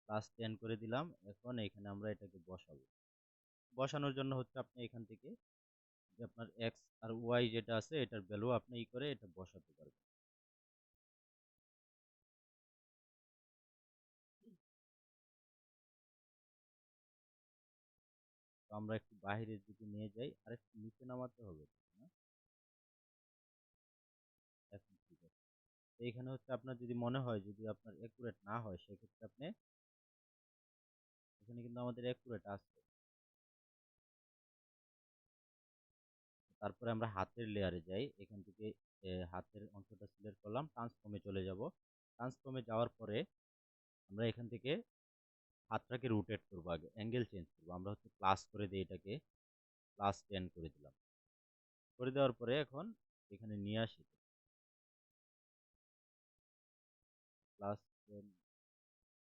[SPEAKER 1] +10 করে দিলাম। এখন এখানে আমরা এটাকে বসাবো। বসানোর জন্য হচ্ছে আপনি এখান থেকে যে আপনার এক্স আর ওয়াই যেটা আছে এটার ভ্যালু আপনি ই করে এটা বসাতে পারবেন। তো আমরা একটু বাহিরের দিকে নিয়ে যাই, আর একটু নিচে নামাতে হবে, না? এখন ঠিক আছে। তো এইখানে হচ্ছে আপনার যদি মনে হয় যদি আপনার একুরেট না হয়, সেক্ষেত্রে আপনি, এখানে কিন্তু আমাদের একুরেট আছে। তারপরে আমরা হাতের লেয়ারে যাই, এখান থেকে হাতের অংশটা সিলেক্ট করলাম, ট্রান্সফর্মে চলে যাব। ট্রান্সফর্মে যাওয়ার পরে আমরা এখান থেকে হাতটাকে রোটেট করবো, আগে অ্যাঙ্গেল চেঞ্জ করবো। আমরা হচ্ছে প্লাস করে দিই, এটাকে +10 করে দিলাম। করে দেওয়ার পরে এখন এখানে নিয়ে আসি, +10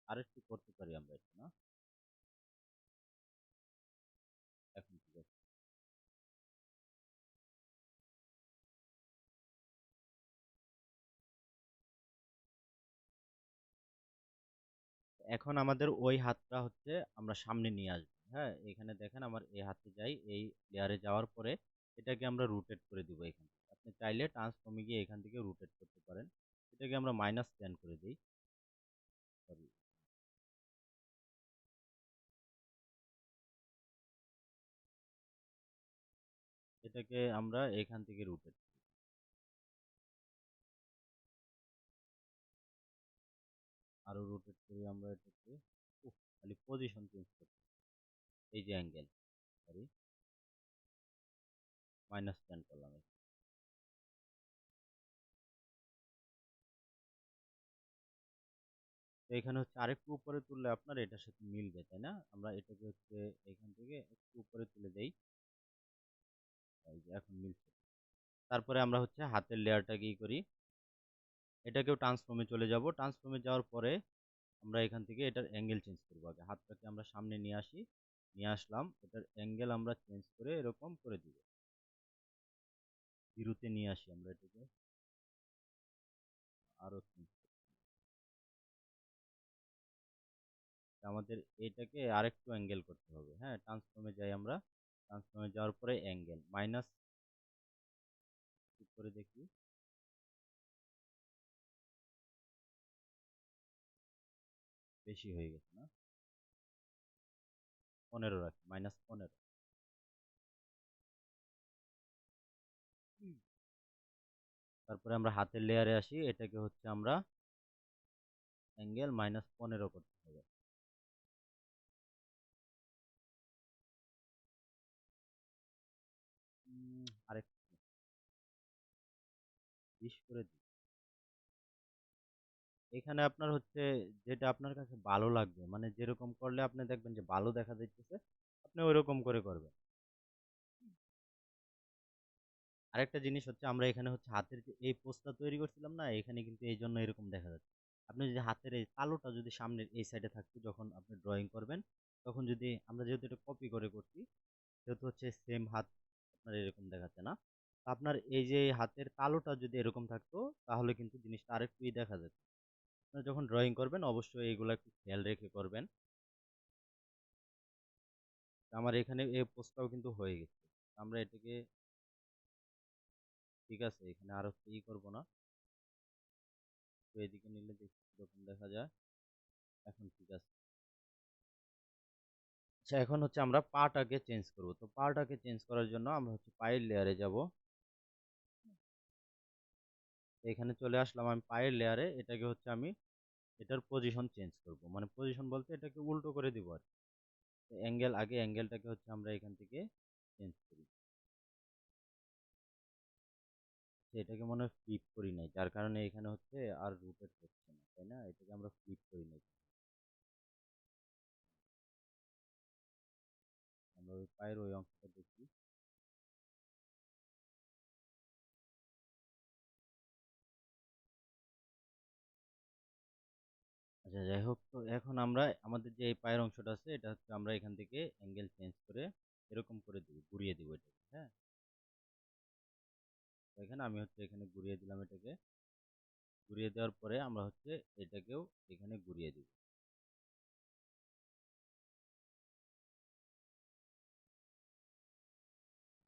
[SPEAKER 1] আরেকটু করতে পারি আমরা এটা, না? এখন ঠিক আছে। এখন আমাদের ওই হাতটা হচ্ছে আমরা সামনে নিয়ে আসবো। হ্যাঁ, এখানে দেখেন আমার এই হাতে যাই, এই লেয়ারে যাওয়ার পরে এটাকে আমরা রোটেট করে দিব। এখান থেকে আপনি চাইলে ট্রান্সফর্মে গিয়ে এখান থেকে রোটেট করতে পারেন। এটাকে আমরা -10 করে দিই, সরি। এটাকে আমরা এখান থেকে রোটেট, আরো রোটেট করি আমরা এটাকে। খালি পজিশন চেঞ্জ করতে, এই যে অ্যাঙ্গেল, সরি, -10 করলাম। তো এখানে হচ্ছে আরেকটু উপরে তুললে আপনার এটার সাথে মিলবে, তাই না? আমরা এটাকে হচ্ছে এখান থেকে একটু উপরে তুলে দেই, এই যে এখন মিলছে। তারপরে আমরা হচ্ছে হাতের লেয়ারটা কি করি, এটাকেও ট্রান্সফর্মে চলে যাব। ট্রান্সফর্মে যাওয়ার পরে আমরা এখান থেকে এটার অ্যাঙ্গেল চেঞ্জ করবো। আগে হাতটাকে আমরা সামনে নিয়ে আসি, নিয়ে আসলাম, এটার অ্যাঙ্গেল আমরা চেঞ্জ করে এরকম করে দিব, জিরোতে নিয়ে আসি আমরা এটাকে, আরো চেঞ্জ। আমাদের এটাকে আরেকটু অ্যাঙ্গেল করতে হবে। হ্যাঁ, ট্রান্সফর্মে যাই আমরা, ট্রান্সফর্মে যাওয়ার পরে অ্যাঙ্গেল মাইনাস করে দেখি, বেশি হয়ে গেছে না? 15 রাখি, -15। তারপরে আমরা হাতের লেয়ারে আসি, এটাকে হচ্ছে আমরা অ্যাঙ্গেল -15 করতে হবে। আরেকটু 20 করে দিই। এখানে আপনার হচ্ছে যেটা আপনার কাছে ভালো লাগবে, মানে যেরকম করলে আপনি দেখবেন যে ভালো দেখা যাইতেছে, আপনি ওইরকম করে করবেন। আরেকটা জিনিস হচ্ছে আমরা এখানে হচ্ছে হাতের যে এই পোস্টটা তৈরি করছিলাম না, এখানে কিন্তু এই জন্য এরকম দেখা যাচ্ছে। আপনি যদি হাতের এই তালুটা যদি সামনের এই সাইডে থাকতো, যখন আপনি ড্রয়িং করবেন, তখন যদি আমরা যেহেতু এটা কপি করে করছি, সেহেতু হচ্ছে সেম হাত আপনার এরকম দেখাচ্ছে না। তো আপনার এই যে হাতের তালুটা যদি এরকম থাকতো, তাহলে কিন্তু জিনিসটা আরেকটুই দেখা যেত। আপনারা যখন ড্রয়িং করবেন অবশ্যই এগুলো একটু খেয়াল রেখে করবেন। আমার এখানে এই পোস্টটাও কিন্তু হয়ে গেছে। আমরা এটাকে ঠিক আছে, এখানে আর হচ্ছে করবো না, তো এদিকে নিলে দেখি কিরকম দেখা যায়। এখন ঠিক আছে। আচ্ছা, এখন হচ্ছে আমরা পাটাকে চেঞ্জ করব। তো পাটাকে চেঞ্জ করার জন্য আমরা হচ্ছে পায়ের লেয়ারে যাব। এখানে চলে আসলাম আমি পায়ের লেয়ারে। এটাকে হচ্ছে আমি এটার পজিশন চেঞ্জ করব, মানে পজিশন বলতে এটাকে উল্টো করে দিব আর অ্যাঙ্গেল, আগে অ্যাঙ্গেলটাকে হচ্ছে আমরা এখান থেকে চেঞ্জ করি। এটাকে মনে হয় ফ্লিপ করি নাই, যার কারণে এখানে হচ্ছে আর রোটেট হচ্ছে না, তাই না? এটাকে আমরা ফ্লিপ করি নাই। আমরা ওই পায়ের ওই অংশটা দেখি। আচ্ছা, যাই হোক, তো এখন আমরা আমাদের যে এই পায়ের অংশটা আছে এটা হচ্ছে আমরা এখান থেকে অ্যাঙ্গেল চেঞ্জ করে এরকম করে দিব, ঘুরিয়ে দিব এটাকে। হ্যাঁ, এখানে আমি হচ্ছে এখানে ঘুরিয়ে দিলাম এটাকে। ঘুরিয়ে দেওয়ার পরে আমরা হচ্ছে এটাকেও এখানে ঘুরিয়ে দিব।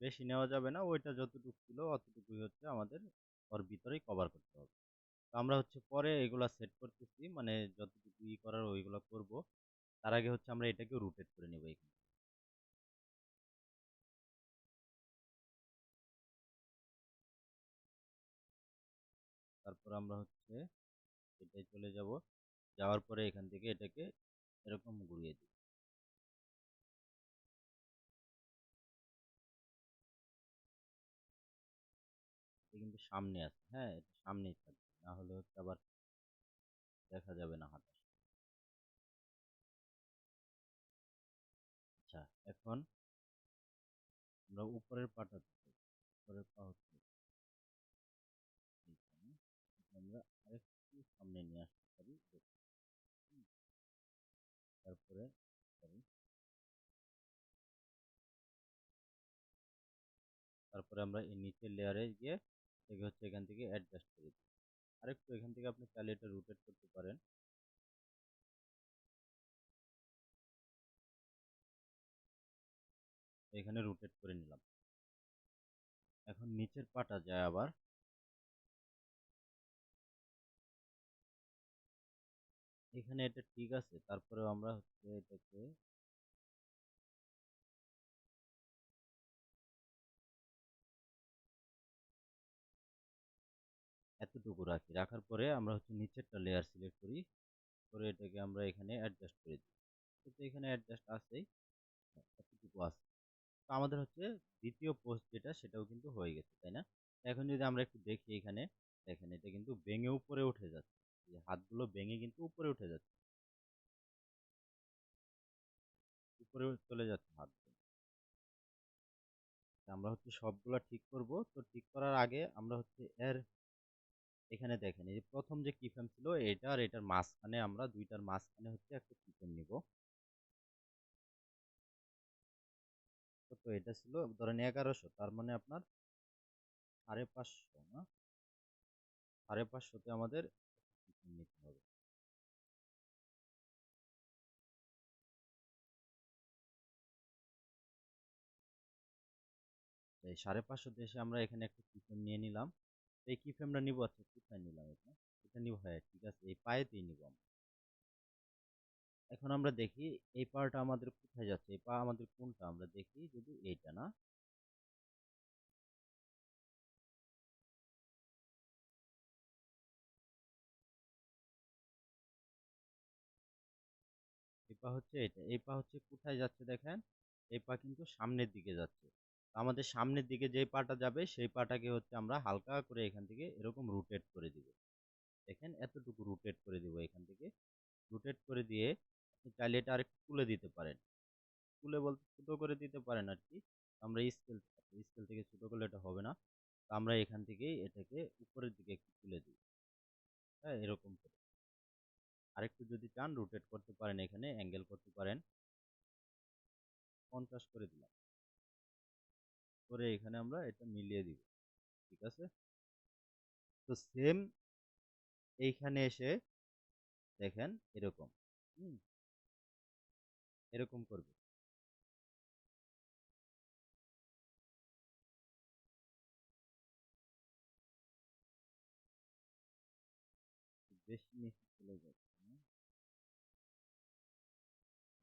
[SPEAKER 1] বেশি নেওয়া যাবে না, ওইটা যতটুকু ছিল অতটুকুই হচ্ছে আমাদের ওর ভিতরেই কভার করতে হবে। তো আমরা হচ্ছে পরে এগুলা সেট করতেছি, মানে যতটুকু করার ওইগুলা করব। তার আগে হচ্ছে আমরা এটাকে রোটেট করে নেব এখানে। তারপর আমরা হচ্ছে এটাই চলে যাব। যাওয়ার পরে এখান থেকে এটাকে এরকম ঘুরিয়ে দিব। এটা কিন্তু সামনে আছে, হ্যাঁ, এটা সামনেই থাকবে, না হলে হচ্ছে আবার দেখা যাবে না হাঁটা। আচ্ছা, এখন আমরা উপরের পাটা দেখব। উপরের পা হচ্ছে এইখানে। আমরা আরেকটু সামনে নিয়ে আসতে পারি। হুম, তারপরে sorry, তারপরে আমরা এই নিচের লেয়ারে গিয়ে এটাকে হচ্ছে এখান থেকে অ্যাডজাস্ট করে দিই। আরেকটু এখান থেকে আপনি চাইলে এটা রোটেট করতে পারেন। এখানে রোটেট করে নিলাম। এখন নিচের পাটা যায় আবার। এখানে এটা ঠিক আছে, তারপরেও আমরা হচ্ছে এটাকে এতটুকু রাখি। রাখার পরে আমরা হচ্ছে নিচেরটা লেয়ার সিলেক্ট করি, করে এটাকে আমরা এখানে অ্যাডজাস্ট করে দিই। তো এখানে অ্যাডজাস্ট আছেই, এতটুকু আছে। তো আমাদের হচ্ছে দ্বিতীয় পোস্ট যেটা সেটাও কিন্তু হয়ে গেছে, তাই না? এখন যদি আমরা একটু দেখি এখানে, দেখেন এটা কিন্তু ভেঙে উপরে উঠে যাচ্ছে। এই হাতগুলো ভেঙে কিন্তু উপরে উঠে যাচ্ছে, উপরে চলে যাচ্ছে হাত দিয়ে। আমরা হচ্ছে সবগুলা ঠিক করব। তো ঠিক করার আগে আমরা হচ্ছে এর এখানে দেখেন এই যে প্রথম যে কিফ্রেম ছিল এটা আর এটার মাঝখানে, আমরা দুইটার মাঝখানে হচ্ছে একটা কিফ্রেম নিব। তো এটা ছিল ধরেন 1100, তার মানে আপনার 550, না? 550তে আমাদের কিফ্রেম নিতে হবে। তো এই 550 এসে আমরা এখানে একটা কিফ্রেম নিয়ে নিলাম। তো এই কিফ্রেমটা নিব, আচ্ছা কোথায় নিলাম এটা? এটা নিব, হ্যাঁ ঠিক আছে, এই পায়েতেই নিব আমরা। এখন আমরা দেখি এই পাটা আমাদের কোথায় যাচ্ছে, এই পা আমাদের কোনটা, আমরা দেখি যদি এইটা না। এই পা হচ্ছে এটা, এই পা হচ্ছে কোথায় যাচ্ছে দেখেন, এই পা কিন্তু সামনের দিকে যাচ্ছে। তো আমাদের সামনের দিকে যে পাটা যাবে সেই পাটাকে হচ্ছে আমরা হালকা করে এখান থেকে এরকম রোটেট করে দিব। দেখেন এতটুকু রোটেট করে দিব এখান থেকে। রোটেট করে দিয়ে আপনি চাইলে এটা আরেকটু তুলে দিতে পারেন। তুলে বলতে ছোট করে দিতে পারেন আর কি। আমরা স্কেল স্কেল থেকে ছোট করলে এটা হবে না। তো আমরা এখান থেকেই এটাকে উপরের দিকে একটু তুলে দিই। হ্যাঁ, এরকম করে আরেকটু যদি চান রোটেট করতে পারেন, এখানে অ্যাঙ্গেল করতে পারেন। 50 করে দিলাম, করে এখানে আমরা এটা মিলিয়ে দিব। ঠিক আছে, তো সেম এইখানে এসে দেখেন এরকম, হুম, এরকম করবে। বেশি নিচে চলে যাচ্ছে না?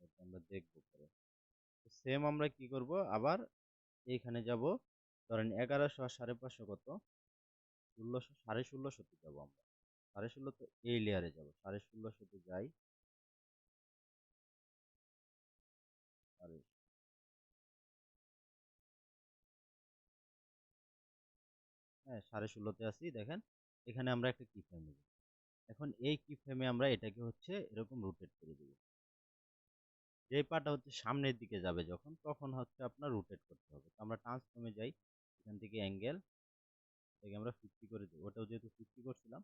[SPEAKER 1] এটা আমরা দেখবো পরে। সেম আমরা কি করব, আবার এইখানে যাব, ধরেন 1100 আর 550 কত, 1600, 1650 যাব আমরা। 1650 তো এই লেয়ারে যাব, 1650 যাই। হ্যাঁ, 1650-তে আছি দেখেন। এখানে আমরা একটা কি ফ্রেম নেব। এখন এই কি ফ্রেমে আমরা এটাকে হচ্ছে এরকম রোটেট করে দেব। যে পাটা হচ্ছে সামনের দিকে যাবে যখন, তখন হচ্ছে আপনার রোটেট করতে হবে। তো আমরা ট্রান্সফর্মে যাই, এখান থেকে অ্যাঙ্গেল, এটাকে আমরা 50 করে দেব। ওটাও যেহেতু 50 করছিলাম,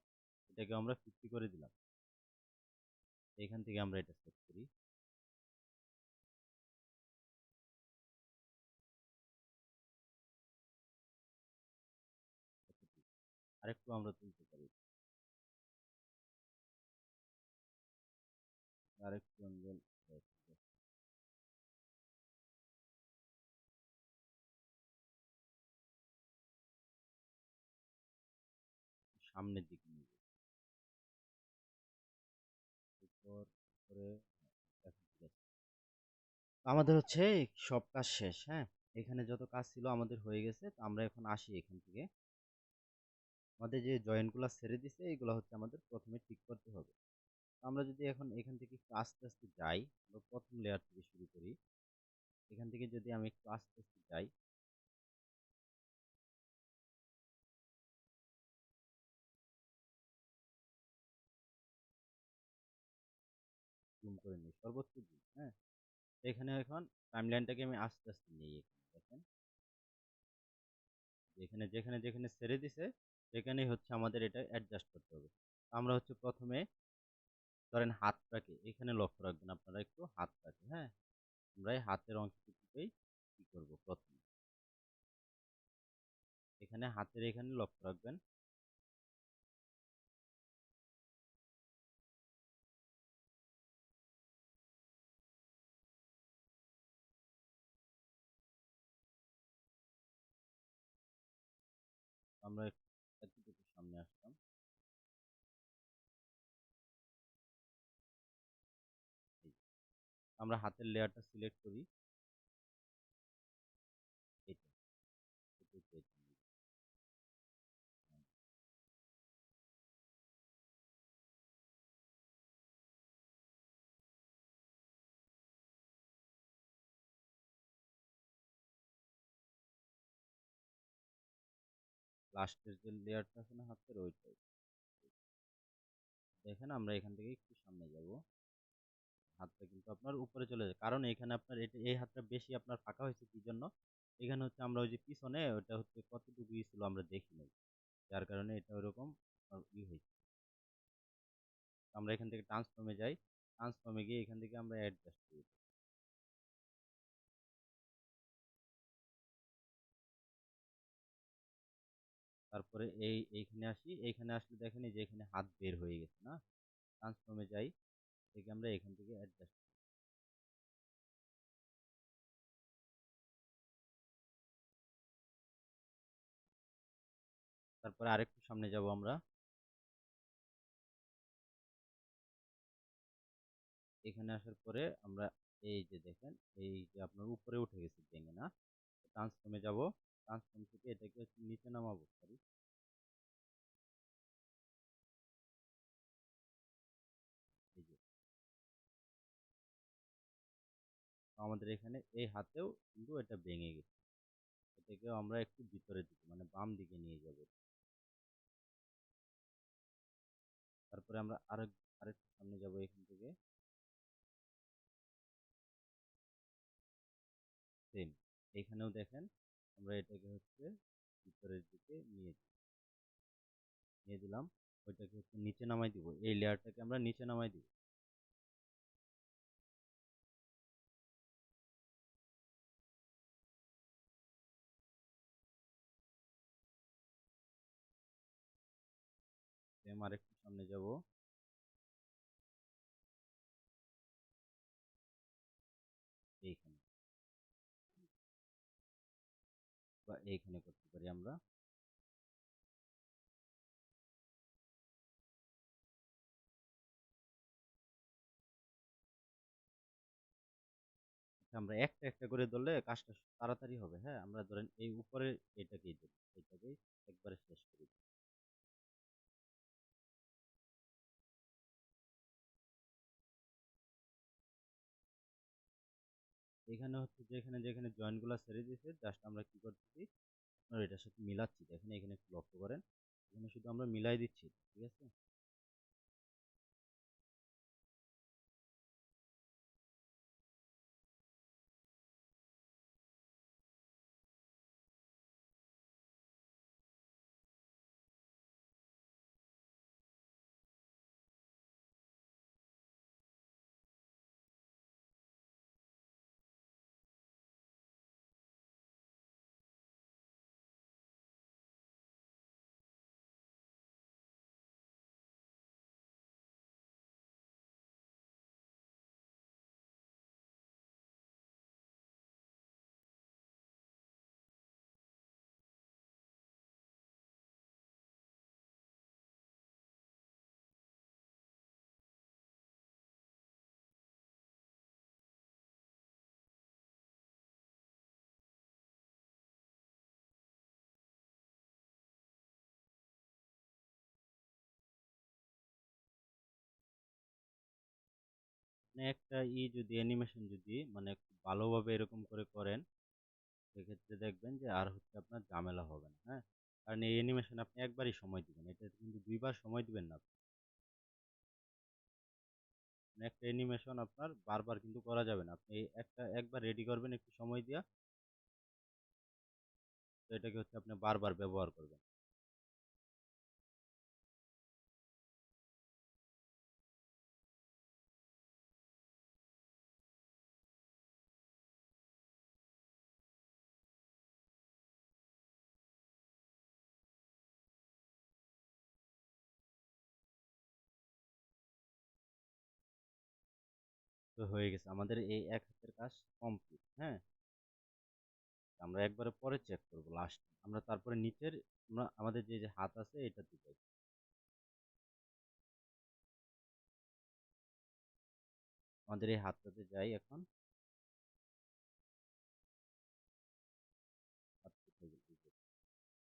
[SPEAKER 1] এটাকে আমরা 50 করে দিলাম। এখান থেকে আমরা এটা সেট করি। আরেকটু আমরা তুলতে পারি, আরেকটু অ্যাঙ্গেল সামনের দিকে নিয়ে যাই। উপর করে এখন ঠিক আছে। আমাদের হচ্ছে সব কাজ শেষ। হ্যাঁ, এখানে যত কাজ ছিল আমাদের হয়ে গেছে। তো আমরা এখন আসি এখান থেকে। আমাদের যে জয়েন্টগুলো ছেড়ে দিছে এগুলো হচ্ছে আমাদের প্রথমে ঠিক করতে হবে। আমরা যদি এখন এখান থেকে একটু আস্তে আস্তে যাই, আমরা প্রথম লেয়ার থেকে শুরু করি। এখান থেকে যদি আমি একটু আস্তে আস্তে যাই, জুম করে নিই সর্বোচ্চ জুম। হ্যাঁ, এখানে এখন টাইমলাইনটাকে আমি আস্তে আস্তে নিই। এখানে দেখেন, যেখানে যেখানে যেখানে ছেড়ে দিছে সেখানেই হচ্ছে আমাদের এটা অ্যাডজাস্ট করতে হবে। আমরা হচ্ছে প্রথমে ধরেন হাতটাকে এখানে লক্ষ্য রাখবেন, আপনারা একটু হাতটাকে। হ্যাঁ, আমরা এই হাতের অংশটুকুকেই কি করব, প্রথমে এখানে হাতের এখানে লক্ষ্য রাখবেন। আমরা এতটুকু সামনে আসলাম। এই, আমরা হাতের লেয়ারটা সিলেক্ট করি। এটা এটাই পেয়েছি। লাস্টের যে লেয়ারটা আছে না হাতের, ওইটাই দেখেন। আমরা এখান থেকে একটু সামনে যাব, হাতটা কিন্তু আপনার উপরে চলে যায়, কারণ এখানে আপনার এটা এই হাতটা বেশি আপনার ফাঁকা হয়েছে কি জন্য, এখানে হচ্ছে আমরা ওই যে পিছনে ওটা হচ্ছে কতটুকু ছিল আমরা দেখি নাই, যার কারণে এটা ওরকম হয়েছে। আমরা এখান থেকে ট্রান্সফর্মে যাই, ট্রান্সফর্মে গিয়ে এখান থেকে আমরা অ্যাডজাস্ট করি। তারপরে এইখানে আসি, এইখানে আসলে দেখেন এই যে এখানে হাত বের হয়ে গেছে না। ট্রান্সফর্মে যাই, থেকে আমরা এখান থেকে অ্যাডজাস্ট। তারপরে আরেকটু সামনে যাব আমরা। এখানে আসার পরে আমরা এই যে দেখেন, এই যে আপনার উপরে উঠে গেছে ভেঙে না। ট্রান্সফর্মে যাব, ট্রান্সফর্ম থেকে এটাকে হচ্ছে নিচে নামাবো, সরি। এই যে আমাদের এখানে এই হাতেও কিন্তু এটা ভেঙে গেছে। এটাকেও আমরা একটু ভিতরের দিকে মানে বাম দিকে নিয়ে যাব। তারপরে আমরা আরেকটু সামনে যাব এখান থেকে। সেম, এইখানেও দেখেন আমরা এটাকে হচ্ছে ভিতরের দিকে নিয়ে দিলাম। ওইটাকে হচ্ছে নিচে নামাই দিব, এই লেয়ারটাকে আমরা নিচে নামাই দিব। সেম, আরেকটু সামনে যাব। এইখানে বা এইখানে করতে পারি আমরা। আমরা একটা একটা করে ধরলে কাজটা তাড়াতাড়ি হবে। হ্যাঁ, আমরা ধরেন এই উপরে এটাকেই ধরি, এটাকেই একবারে শেষ করি। এখানে হচ্ছে যে এখানে যেখানে জয়েন্ট গুলা ছেড়ে দিয়েছে, জাস্ট আমরা কি করতেছি, আপনার এটার সাথে মিলাচ্ছি। দেখেন এখানে একটু লক্ষ্য করেন, এখানে শুধু আমরা মিলাই দিচ্ছি, ঠিক আছে। মানে একটা যদি অ্যানিমেশন যদি মানে খুব ভালোভাবে এরকম করে করেন, সেক্ষেত্রে দেখবেন যে আর হচ্ছে আপনার ঝামেলা হবে না। হ্যাঁ, কারণ এই অ্যানিমেশন আপনি একবারই সময় দিবেন, এটা কিন্তু দুইবার সময় দিবেন না। মানে একটা অ্যানিমেশন আপনার বারবার কিন্তু করা যাবে না। আপনি একবার রেডি করবেন একটু সময় দিয়া, তো এটাকে হচ্ছে আপনি বারবার ব্যবহার করবেন। তো হয়ে গেছে আমাদের এই এক হাতের কাজ কমপ্লিট। হ্যাঁ, আমরা একবারে পরে চেক করবো লাস্ট। আমরা তারপরে নিচের আমাদের যে যে হাত আছে এটা দিব। আমাদের এই হাতটাতে যাই এখন। হাত কোথায় গেল? এই যে।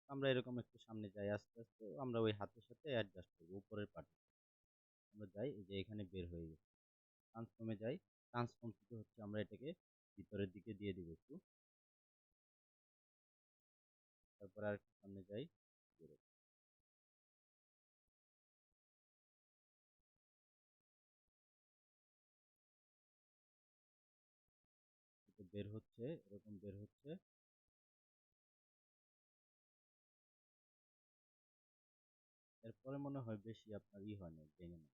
[SPEAKER 1] আমরা এরকম একটু সামনে যাই, আস্তে আস্তে আমরা ওই হাতের সাথে অ্যাডজাস্ট করবো উপরের পার্ট। আমরা যাই, এই যে এখানে বের হয়ে গেছে। ট্রান্সফর্মে যাই। ট্রান্সফর্ম থেকে হচ্ছে আমরা এটাকে ভিতরের দিকে দিয়ে দিব একটু। তারপর আর একটু সামনে যাই, বের হচ্ছে। এটা বের হচ্ছে, এরকম বের হচ্ছে। এরপরে মনে হয় বেশি আপনার হয় না, ভেঙে না।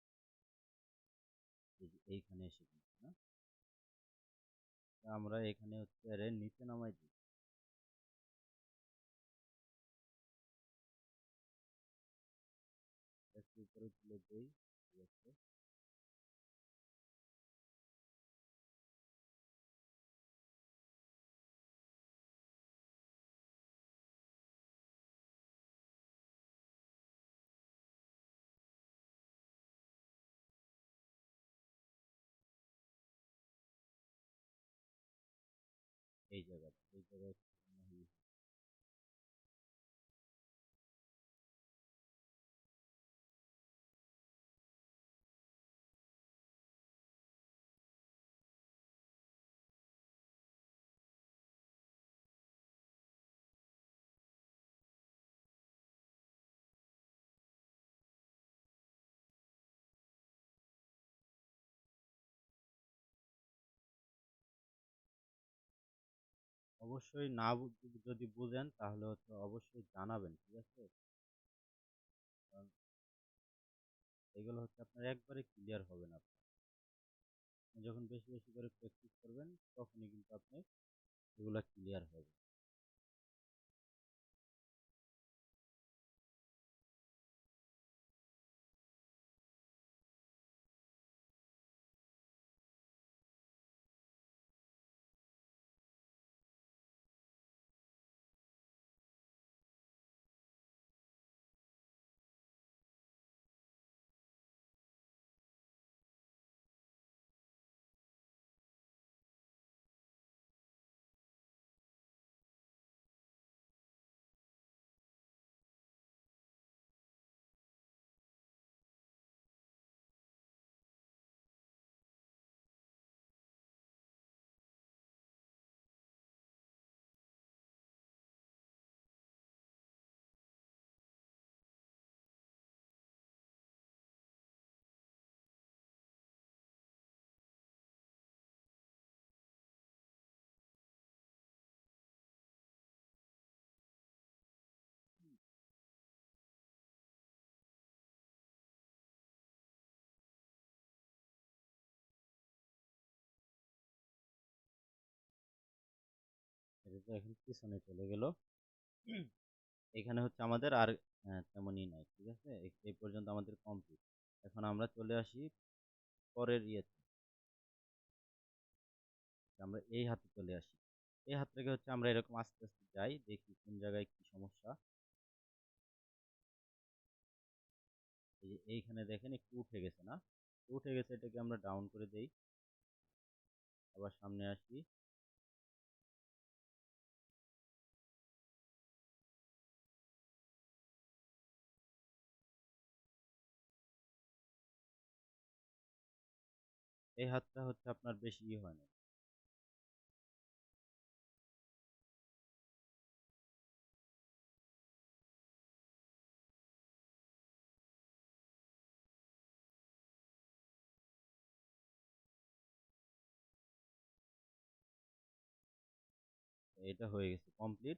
[SPEAKER 1] এই যে এইখানে এসে কিন্তু না, আমরা এখানে হচ্ছে আরে নিচে নামাই দিই। একটু উপরে তুলে দেই, ঠিক আছে। এই জায়গায় মনে হয়। অবশ্যই না যদি বুঝেন তাহলে হচ্ছে অবশ্যই জানাবেন, ঠিক আছে। কারণ এগুলো হচ্ছে আপনার একবারে ক্লিয়ার হবে না। আপনি যখন বেশি বেশি করে প্র্যাকটিস করবেন, তখনই কিন্তু আপনি এগুলা ক্লিয়ার হবে। এটা তো এখন পিছনে চলে গেল। এখানে হচ্ছে আমাদের আর তেমনই নাই, ঠিক আছে, এই পর্যন্ত আমাদের কমপ্লিট। এখন আমরা চলে আসি পরের ইয়েতে, আমরা এই হাতে চলে আসি। এই হাত থেকে হচ্ছে আমরা এরকম আস্তে আস্তে যাই, দেখি কোন জায়গায় কি সমস্যা। এই যে এইখানে দেখেন একটু উঠে গেছে না, উঠে গেছে, এটাকে আমরা ডাউন করে দেই। আবার সামনে আসি, এই হাতটা হচ্ছে আপনার বেশি হয় না। এটা হয়ে গেছে কমপ্লিট।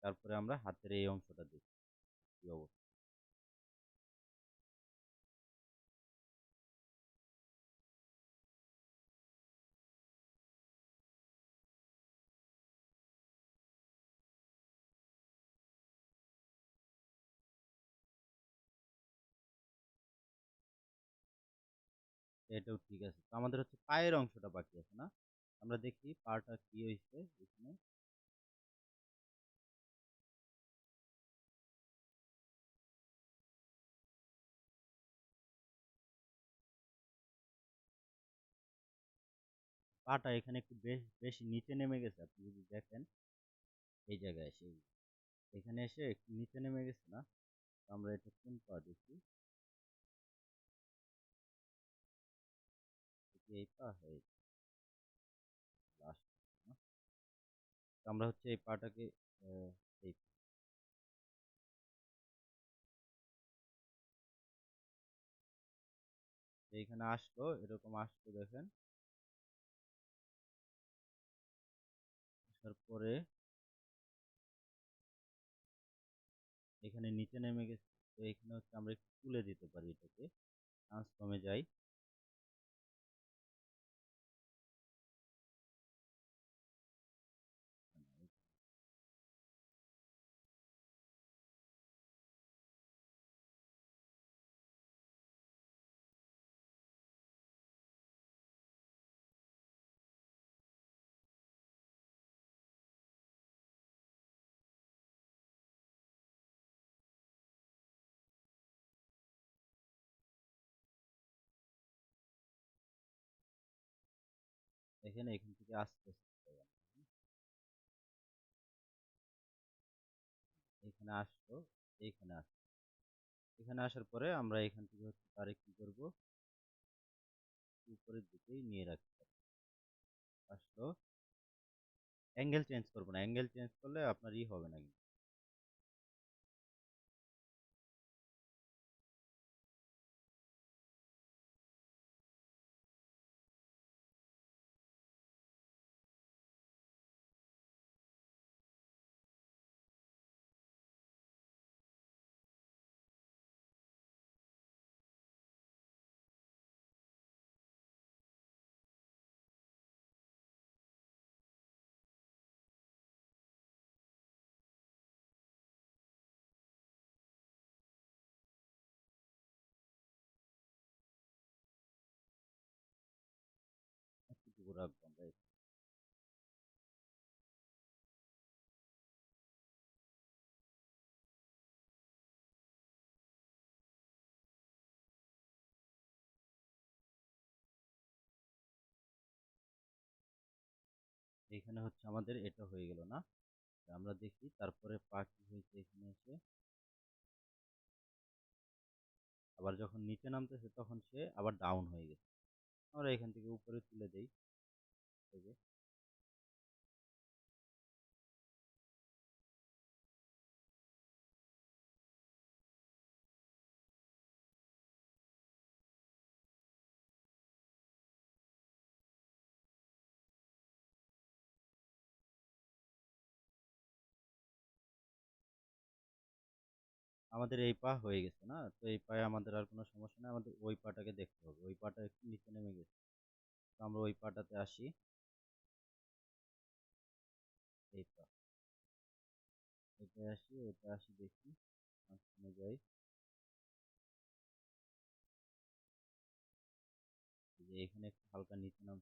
[SPEAKER 1] তারপরে আমরা হাতের এই অংশটা দেখি কি অবস্থা। এটাও ঠিক আছে, তো আমাদের হচ্ছে পায়ের অংশটা বাকি আছে না। আমরা দেখি পাটা কি হয়েছে এখানে। পাটা এখানে একটু বেশি নিচে নেমে গেছে, আপনি যদি দেখেন এই জায়গায় এসে, এখানে এসে একটু নিচে নেমে গেছে না। তো আমরা এটা কোন পা দেখি, দেখি এই পা হয়ে লাস্ট। আমরা হচ্ছে এই পাটাকে এই এইখানে আসলো, এরকম আসলো দেখেন। আসার পরে এখানে নিচে নেমে গেছে। তো এখানে হচ্ছে আমরা একটু তুলে দিতে পারি এটাকে, ট্রান্সফর্মে যাই। এখানে এখান থেকে আস্তে আস্তে এখানে আসলো, এইখানে আসলো। এখানে আসার পরে আমরা এখান থেকে হচ্ছে তারে কি করব, উপরের দিকেই নিয়ে রাখতে পারি। আসলো, অ্যাঙ্গেল চেঞ্জ করবো না, অ্যাঙ্গেল চেঞ্জ করলে আপনার হবে না কিন্তু। এতটুকু রাখবো আমরা। এখানে হচ্ছে আমাদের এটা হয়ে গেল না। আমরা দেখি তারপরে পা কি হয়েছে, এখানে এসে আবার যখন নিচে নামতেছে তখন সে আবার ডাউন হয়ে গেছে। আমরা এখান থেকে উপরে তুলে দেই থেকে। আমাদের এই পা হয়ে গেছে না, তো এই পায়ে আমাদের আর কোনো সমস্যা নেই, আমাদের ওই পাটাকে দেখতে হবে। ওই পাটা একটু নিচে নেমে গেছে, তো আমরা ওই পাটাতে আসি। এই তো এটা আসি, এটা আসি, দেখি মাঝখানে যাই। এই যে এখানে একটু হালকা নিচে নাম,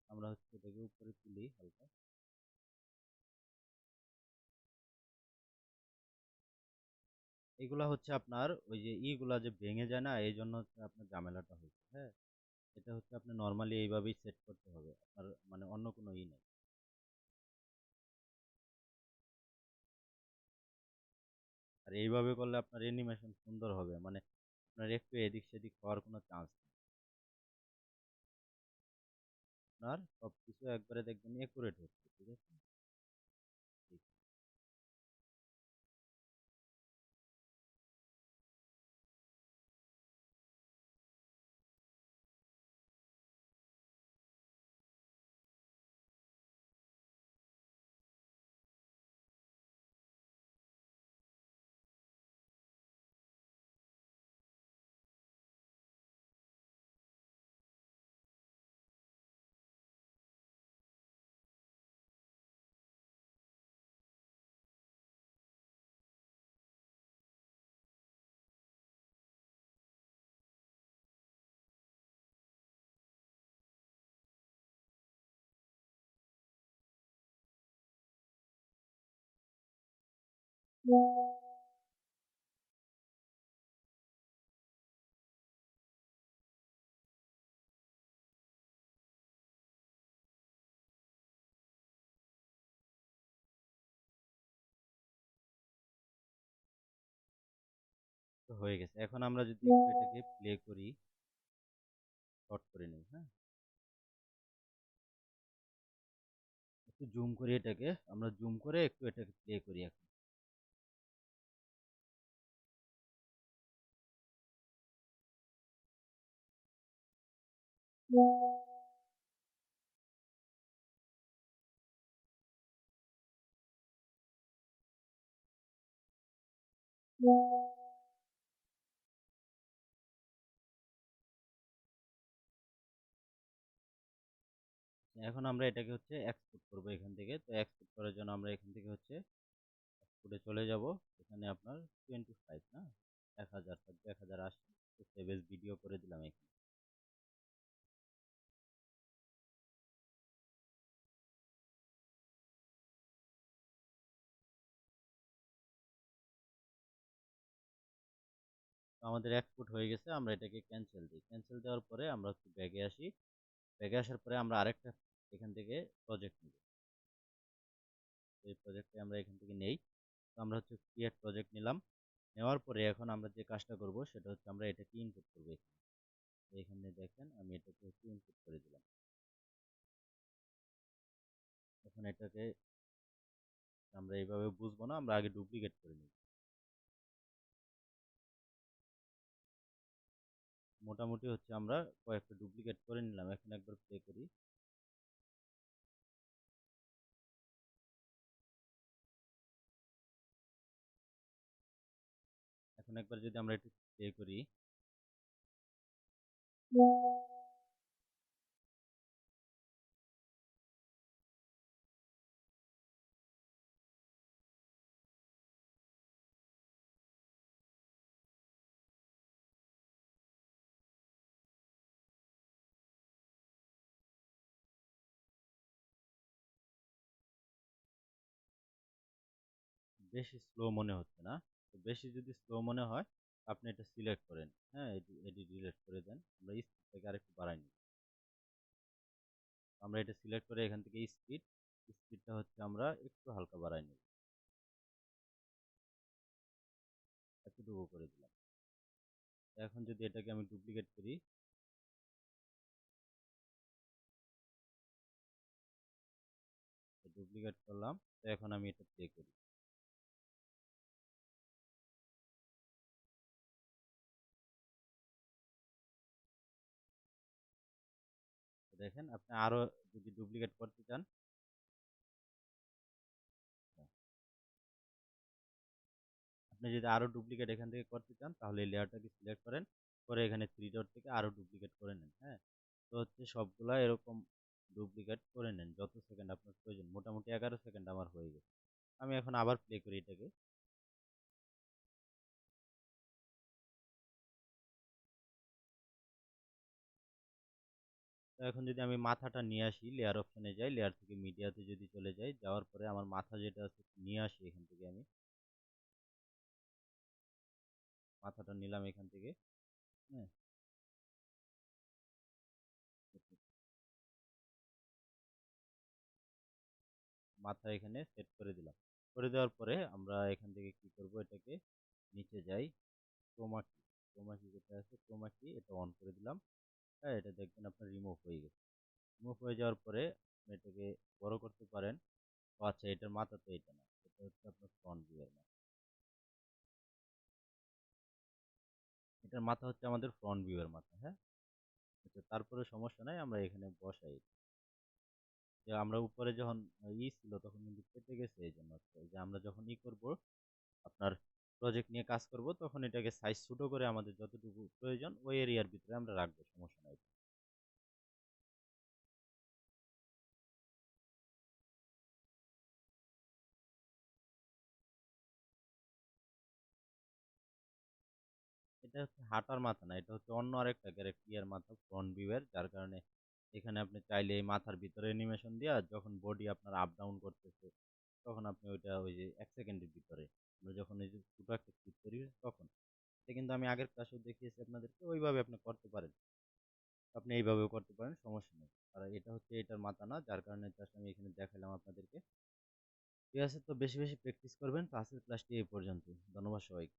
[SPEAKER 1] আমরা হচ্ছে এটাকে উপরে তুলি হালকা। এগুলা হচ্ছে আপনার ওই যে ইগুলা যে ভেঙে যায় না, এই জন্য হচ্ছে আপনার ঝামেলাটা হচ্ছে। হ্যাঁ, এটা হচ্ছে আপনি নর্মালি এইভাবেই সেট করতে হবে, আপনার মানে অন্য কোনো ই নেই। আর এইভাবে করলে আপনার অ্যানিমেশন সুন্দর হবে, মানে আপনার একটু এদিক সেদিক হওয়ার কোনো চান্স নেই। আপনার সবকিছু একবারে দেখবেন একুরেট হচ্ছে, ঠিক আছে। ঠিক তো হয়ে গেছে। এখন আমরা যদি একটু এটাকে প্লে করি, শর্ট করে নিই, হ্যাঁ, একটু জুম করি, এটাকে আমরা জুম করে একটু এটাকে প্লে করি এখন। এখন আমরা এটাকে হচ্ছে এক্সপোর্ট করব এখান থেকে। তো এক্সপোর্ট করার জন্য আমরা এখান থেকে হচ্ছে এক্সপোর্টে চলে যাব। এখানে আপনার 25 না, 1000 থাকবে, 1080। সেভ এজ ভিডিও করে দিলাম এখানে। তো আমাদের এক্সপোর্ট হয়ে গেছে, আমরা এটাকে ক্যান্সেল দিই। ক্যান্সেল দেওয়ার পরে আমরা হচ্ছে ব্যাগে আসি। ব্যাগে আসার পরে আমরা আরেকটা এখান থেকে প্রজেক্ট নিব। এই প্রজেক্টে আমরা এখান থেকে নেই। তো আমরা হচ্ছে ক্রিয়েট প্রজেক্ট নিলাম। নেওয়ার পরে এখন আমরা যে কাজটা করব সেটা হচ্ছে আমরা এটাকে ইনপুট করব এখানে। তো এখানে দেখেন আমি এটাকে হচ্ছে ইনপুট করে দিলাম। এখন এটাকে আমরা এইভাবে বুঝবো না, আমরা আগে ডুপ্লিকেট করে নিই। মোটামুটি হচ্ছে আমরা কয়েকটা ডুপ্লিকেট করে নিলাম। এখন একবার প্লে করি। এখন একবার যদি আমরা একটু প্লে করি, বেশি স্লো মনে হচ্ছে না। তো বেশি যদি স্লো মনে হয়, আপনি এটা সিলেক্ট করেন, হ্যাঁ, এটি ডিলিট করে দেন। আমরা স্পিডটাকে আরেকটু বাড়াই নিই। আমরা এটা সিলেক্ট করে এখান থেকে স্পিডটা হচ্ছে আমরা একটু হালকা বাড়াই নিই, এতটুকু করে দিলাম। এখন যদি এটাকে আমি ডুপ্লিকেট করি, ডুপ্লিকেট করলাম। তো এখন আমি এটা প্লে করি। তো দেখেন, আপনি আরো যদি ডুপ্লিকেট করতে চান, আপনি যদি আরো ডুপ্লিকেট এখান থেকে করতে চান, তাহলে এই লেয়ারটাকে সিলেক্ট করেন, করে এখানে থ্রি ডট থেকে আরো ডুপ্লিকেট করে নেন। হ্যাঁ, তো হচ্ছে সবগুলা এরকম ডুপ্লিকেট করে নেন যত সেকেন্ড আপনার প্রয়োজন। মোটামুটি 11 সেকেন্ড আমার হয়ে গেছে। আমি এখন আবার প্লে করি এটাকে। তো এখন যদি আমি মাথাটা নিয়ে আসি, লেয়ার অপশনে যাই, লেয়ার থেকে মিডিয়াতে যদি চলে যাই, যাওয়ার পরে আমার মাথা যেটা আছে নিয়ে আসি এখান থেকে আমি মাথাটা নিলাম এখান থেকে। হ্যাঁ, মাথা এখানে সেট করে দিলাম। করে দেওয়ার পরে আমরা এখান থেকে কি করব, এটাকে নিচে যাই, ক্রোমা কি, ক্রোমা কি যেটা আছে ক্রোমা কি এটা অন করে দিলাম। হ্যাঁ, এটা দেখবেন আপনার রিমুভ হয়ে গেছে। রিমুভ হয়ে যাওয়ার পরে আপনি এটাকে বড় করতে পারেন। ও আচ্ছা, এটার মাথা তো এটা না, এটা হচ্ছে আপনার ফ্রন্ট ভিউয়ের মাথা। এটার মাথা হচ্ছে আমাদের ফ্রন্ট ভিউয়ের মাথা। হ্যাঁ, আচ্ছা, তারপরে সমস্যা নাই, আমরা এখানে বসাই। যে আমরা উপরে যখন ছিল তখন কিন্তু কেটে গেছে, এই জন্য হচ্ছে যে আমরা যখন করব আপনার প্রজেক্ট নিয়ে কাজ করব, তখন এটাকে সাইজ ছোট করে আমাদের যতটুকু প্রয়োজন ওই এরিয়ার ভিতরে আমরা রাখবো, সমস্যা নাই। এটা হচ্ছে হাঁটার মাথা না, এটা হচ্ছে অন্য আরেকটা ক্যারেক্টার মাথা ফ্রন্ট ভিউয়ের, যার কারণে এখানে আপনি চাইলে এই মাথার ভিতরে অ্যানিমেশন দিয়া যখন বডি আপনার আপ ডাউন করতেছে তখন আপনি ওইটা ওই যে 1 সেকেন্ডের ভিতরে আমরা যখন এই যে ছোট একটা ক্লিক করি তখন এটা কিন্তু আমি আগের ক্লাসেও দেখিয়েছি আপনাদেরকে, ওইভাবে আপনি করতে পারেন। আপনি এইভাবেও করতে পারেন, সমস্যা নেই। আর এটা হচ্ছে এটার মাথা না, যার কারণে জাস্ট আমি এখানে দেখালাম আপনাদেরকে। ঠিক আছে, তো বেশি বেশি প্র্যাকটিস করবেন। তো আজকের ক্লাসটি এই পর্যন্ত। ধন্যবাদ সবাইকে।